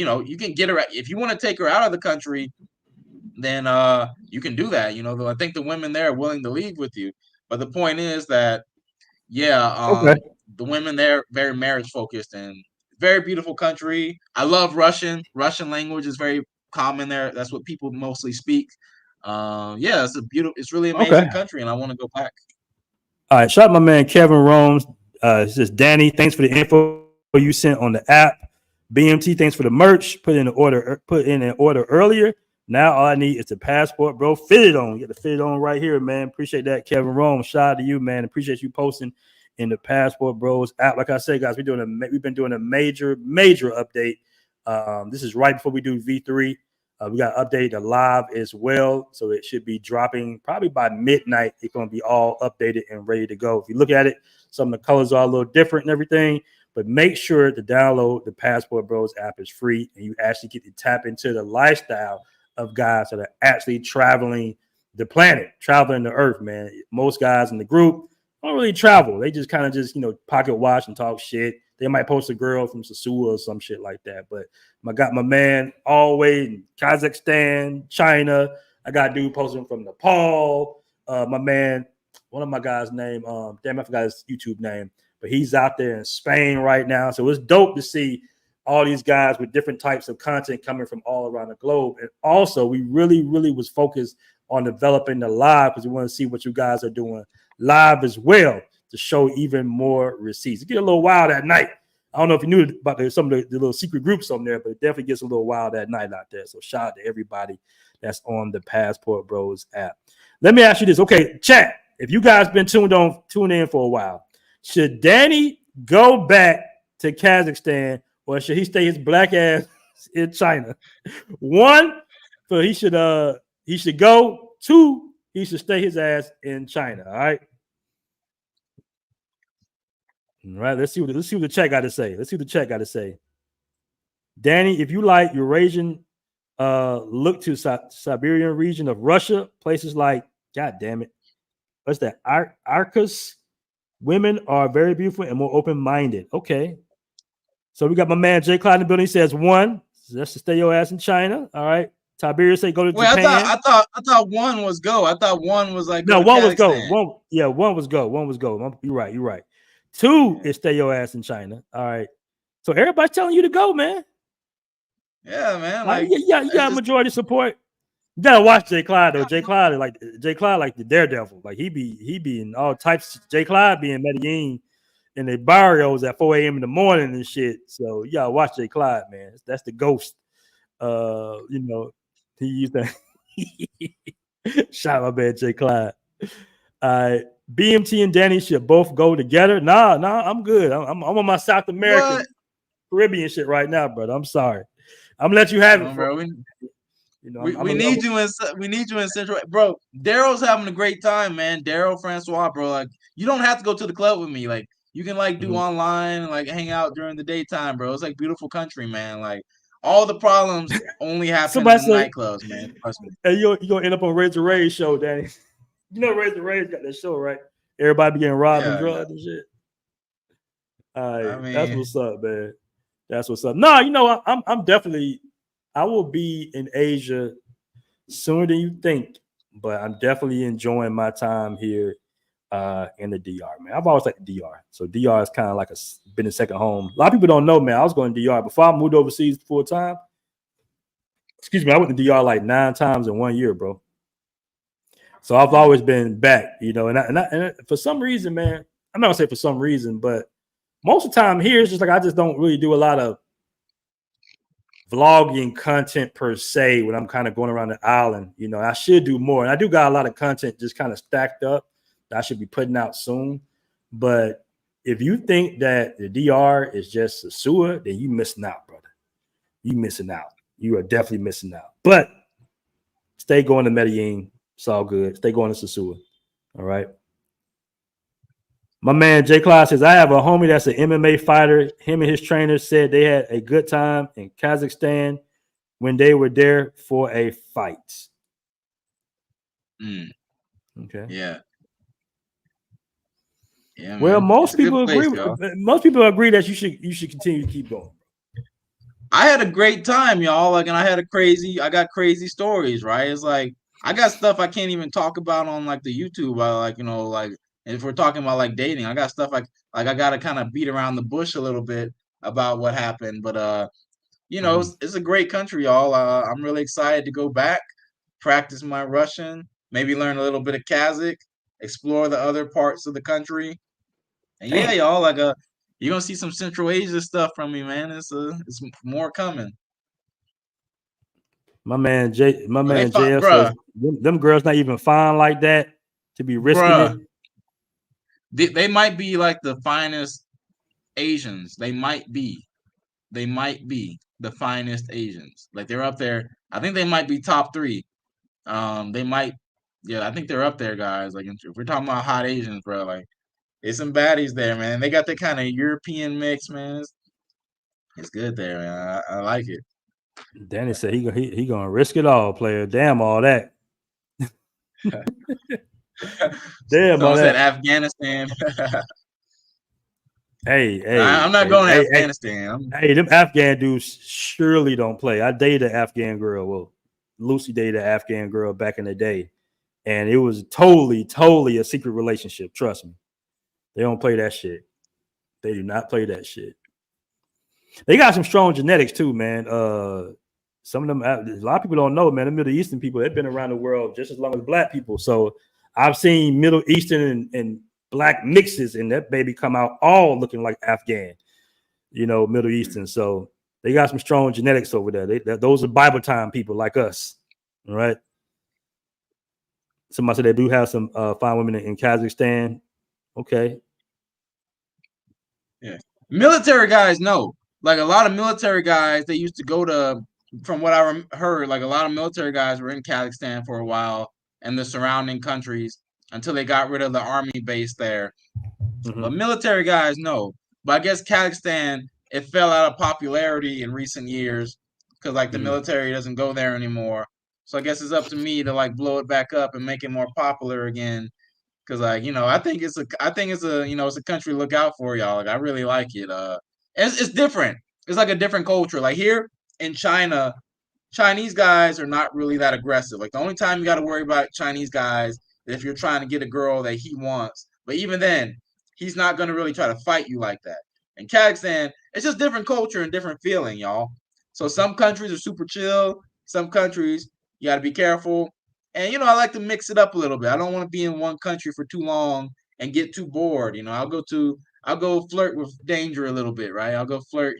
E: get her. If you want to take her out of the country, then you can do that. Though I think the women there are willing to leave with you. But the point is that, the women there very marriage focused and very beautiful country. I love Russian. Russian language is very common there. That's what people mostly speak. It's a beautiful, it's really amazing country, and I want to go back.
C: All right, shout out my man Kevin Romes. It says Danny, thanks for the info you sent on the app. BMT, thanks for the merch. Put in an order earlier. Now all I need is the passport, bro. Fit it on. You got to fit it on right here, man. Appreciate that, Kevin Romes. Shout out to you, man. Appreciate you posting in the Passport Bros app. Like I said, guys, we've been doing a major update. This is right before we do V3. We got to update the live as well, so it should be dropping probably by midnight. It's going to be all updated and ready to go. If you look at it, some of the colors are a little different and everything, but make sure to download the Passport Bros app. Is free, and you actually get to tap into the lifestyle of guys that are actually traveling the planet, traveling the earth, man. Most guys in the group don't really travel. They just kind of pocket watch and talk shit. They might post a girl from Sasua or some shit like that. But I got my man all the way in Kazakhstan, China. I got a dude posting from Nepal. My man, one of my guys' name, damn, I forgot his YouTube name, but he's out there in Spain right now. So it's dope to see all these guys with different types of content coming from all around the globe. And also, we really was focused on developing the live because we want to see what you guys are doing live as well to show even more receipts. It get a little wild at night. I don't know if you knew about some of the little secret groups on there, but it definitely gets a little wild at night out there. So shout out to everybody that's on the Passport Bros app. Let me ask you this. Okay, chat, if you guys been tuned in for a while, should Danny go back to Kazakhstan or should he stay his black ass in China? One, so he should go. Two, he should stay his ass in China. All right. All right, let's see what the chat got to say. Danny, if you like Eurasian, look to Siberian region of Russia, places like, God damn it, what's that? Arcus. Women are very beautiful and more open-minded. Okay. So we got my man Jay Clyde in the building. He says one. So that's to stay your ass in China. All right. Tiberius say go to Japan.
E: I thought one was go. I thought one was like
C: no, one was go. One was go. You're right. Two is stay your ass in China. All right. So everybody's telling you to go, man.
E: Yeah, man.
C: You got majority support. You gotta watch Jay Clyde though. Jay Clyde like the daredevil. Like he be in all types. Jay Clyde be in Medellin in the barrios at 4 a.m. in the morning and shit. So you gotta watch Jay Clyde, man. That's the ghost. He used to shout my man Jay Clyde. BMT and Danny should both go together. Nah, I'm good. I'm on my South American Caribbean shit right now, brother. I'm sorry. I'm gonna let you have it,
E: bro. We need you in Central, bro. Daryl's having a great time, man. Daryl Francois, bro. Like you don't have to go to the club with me. Like you can do online, like hang out during the daytime, bro. It's like beautiful country, man. Like all the problems only happen in nightclubs, man. Trust me.
C: Hey, you're gonna end up on Razor Ray's show, Danny. You know Razor Ray's got that show, right? Everybody be getting robbed and drugged and shit. That's what's up, man. That's what's up. No, I'm definitely. I will be in Asia sooner than you think, but I'm definitely enjoying my time here in the DR, man. I've always liked the DR, so DR is kind of like been a second home. A lot of people don't know, man. I was going to DR before I moved overseas full time. Excuse me, I went to DR like 9 times in 1 year, bro. So I've always been back, and for some reason, man, I'm not gonna say for some reason, but most of the time here, it's just like I just don't really do a lot of vlogging content per se when I'm kind of going around the island. I should do more, and I do got a lot of content just kind of stacked up that I should be putting out soon. But if you think that the DR is just a sewer, then you missing out, brother. You missing out. You are definitely missing out. But stay going to Medellin. It's all good. Stay going to Sasua. All right. My man Jay Clyde says, I have a homie that's an MMA fighter. Him and his trainer said they had a good time in Kazakhstan when they were there for a fight. Okay.
E: Yeah.
C: Well, most people agree. Most people agree that you should continue to keep going.
E: I had a great time, y'all. Like, and I got crazy stories, right? It's like I got stuff I can't even talk about on like the YouTube. If we're talking about like dating, I got stuff like I gotta kind of beat around the bush a little bit about what happened. But it's a great country, y'all. I'm really excited to go back, practice my Russian, maybe learn a little bit of Kazakh, explore the other parts of the country. And yeah, y'all, like you're gonna see some Central Asia stuff from me, man. It's more coming.
C: My man JF
E: Bruh,
C: says them girls not even fine like that to be risking it.
E: They might be like the finest Asians. They might be the finest Asians. Like they're up there. I think they might be top 3. They might, yeah, I think they're up there, guys. Like if we're talking about hot Asians, bro, like there's some baddies there, man. They got that kind of European mix, man. It's good there, man. I like it.
C: Danny said he gonna risk it all, player. Damn all that. Damn
E: Someone
C: all
E: said
C: that.
E: Afghanistan.
C: Hey,
E: I'm not going to Afghanistan.
C: Hey, them Afghan dudes surely don't play. I dated an Afghan girl. Well, Lucy dated an Afghan girl back in the day, and it was totally a secret relationship. Trust me. They don't play that shit. They do not play that shit. They got some strong genetics too, man. Some of them, a lot of people don't know, man. The Middle Eastern people, they've been around the world just as long as black people. So I've seen Middle Eastern and black mixes, and that baby come out all looking like Afghan, Middle Eastern. So they got some strong genetics over there. Those are Bible time people like us, all right? Somebody said they do have some fine women in Kazakhstan. Okay.
E: Yeah. Military guys know. Like a lot of military guys, they used to go to, from what I heard, like a lot of military guys were in Kazakhstan for a while and the surrounding countries until they got rid of the army base there. Mm-hmm. But military guys know. But I guess Kazakhstan, it fell out of popularity in recent years because like the military doesn't go there anymore. So I guess it's up to me to like blow it back up and make it more popular again. Cause like, I think it's a it's a country to look out for, y'all. Like I really like it. It's different. It's like a different culture. Like here in China, Chinese guys are not really that aggressive. Like the only time you got to worry about Chinese guys is if you're trying to get a girl that he wants. But even then, he's not gonna really try to fight you like that. In Kazakhstan, it's just different culture and different feeling, y'all. So some countries are super chill. Some countries you got to be careful. And I like to mix it up a little bit. I don't want to be in one country for too long and get too bored. I'll go flirt with danger a little bit, right? I'll go flirt,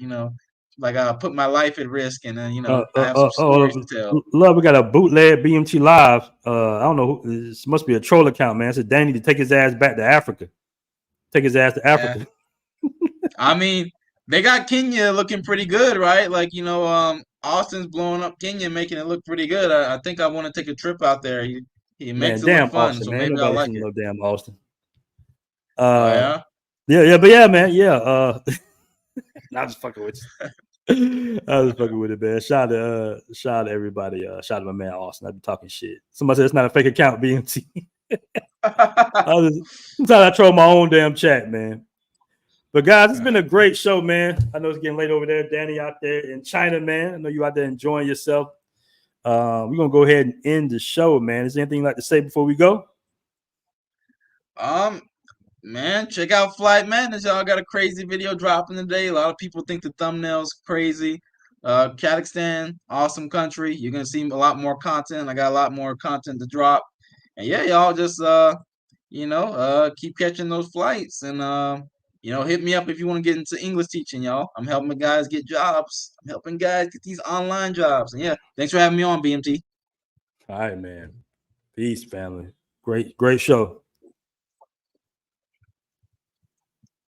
E: like I'll put my life at risk, and then I have some stories to tell.
C: Love, we got a bootleg BMT live. I don't know. This must be a troll account, man. It said Danny to take his ass back to Africa. Take his ass to Africa.
E: Yeah. I mean, they got Kenya looking pretty good, right? Like Austin's blowing up Kenya, making it look pretty good. I think I want to take a trip out there. He makes it look fun,
C: Austin,
E: so
C: man.
E: maybe I like it.
C: No damn Austin.
E: Yeah.
C: But yeah, man. Yeah. I'm just fucking with you. I was fucking with it, man. Shout out to everybody. Shout out to my man Austin. I be talking shit. Somebody said it's not a fake account, BMT. Sometimes I troll my own damn chat, man. But guys, it's been a great show, man. I know it's getting late over there. Danny out there in China, man. I know you out there enjoying yourself. We're gonna go ahead and end the show, man. Is there anything you'd like to say before we go?
E: Man, check out Flight Madness. Y'all got a crazy video dropping today. A lot of people think the thumbnail's crazy. Kazakhstan, awesome country. You're gonna see a lot more content. I got a lot more content to drop. And yeah, y'all just keep catching those flights and hit me up if you want to get into English teaching, y'all. I'm helping guys get jobs. I'm helping guys get these online jobs. And yeah, thanks for having me on, BMT.
C: All right, man. Peace, family. Great show.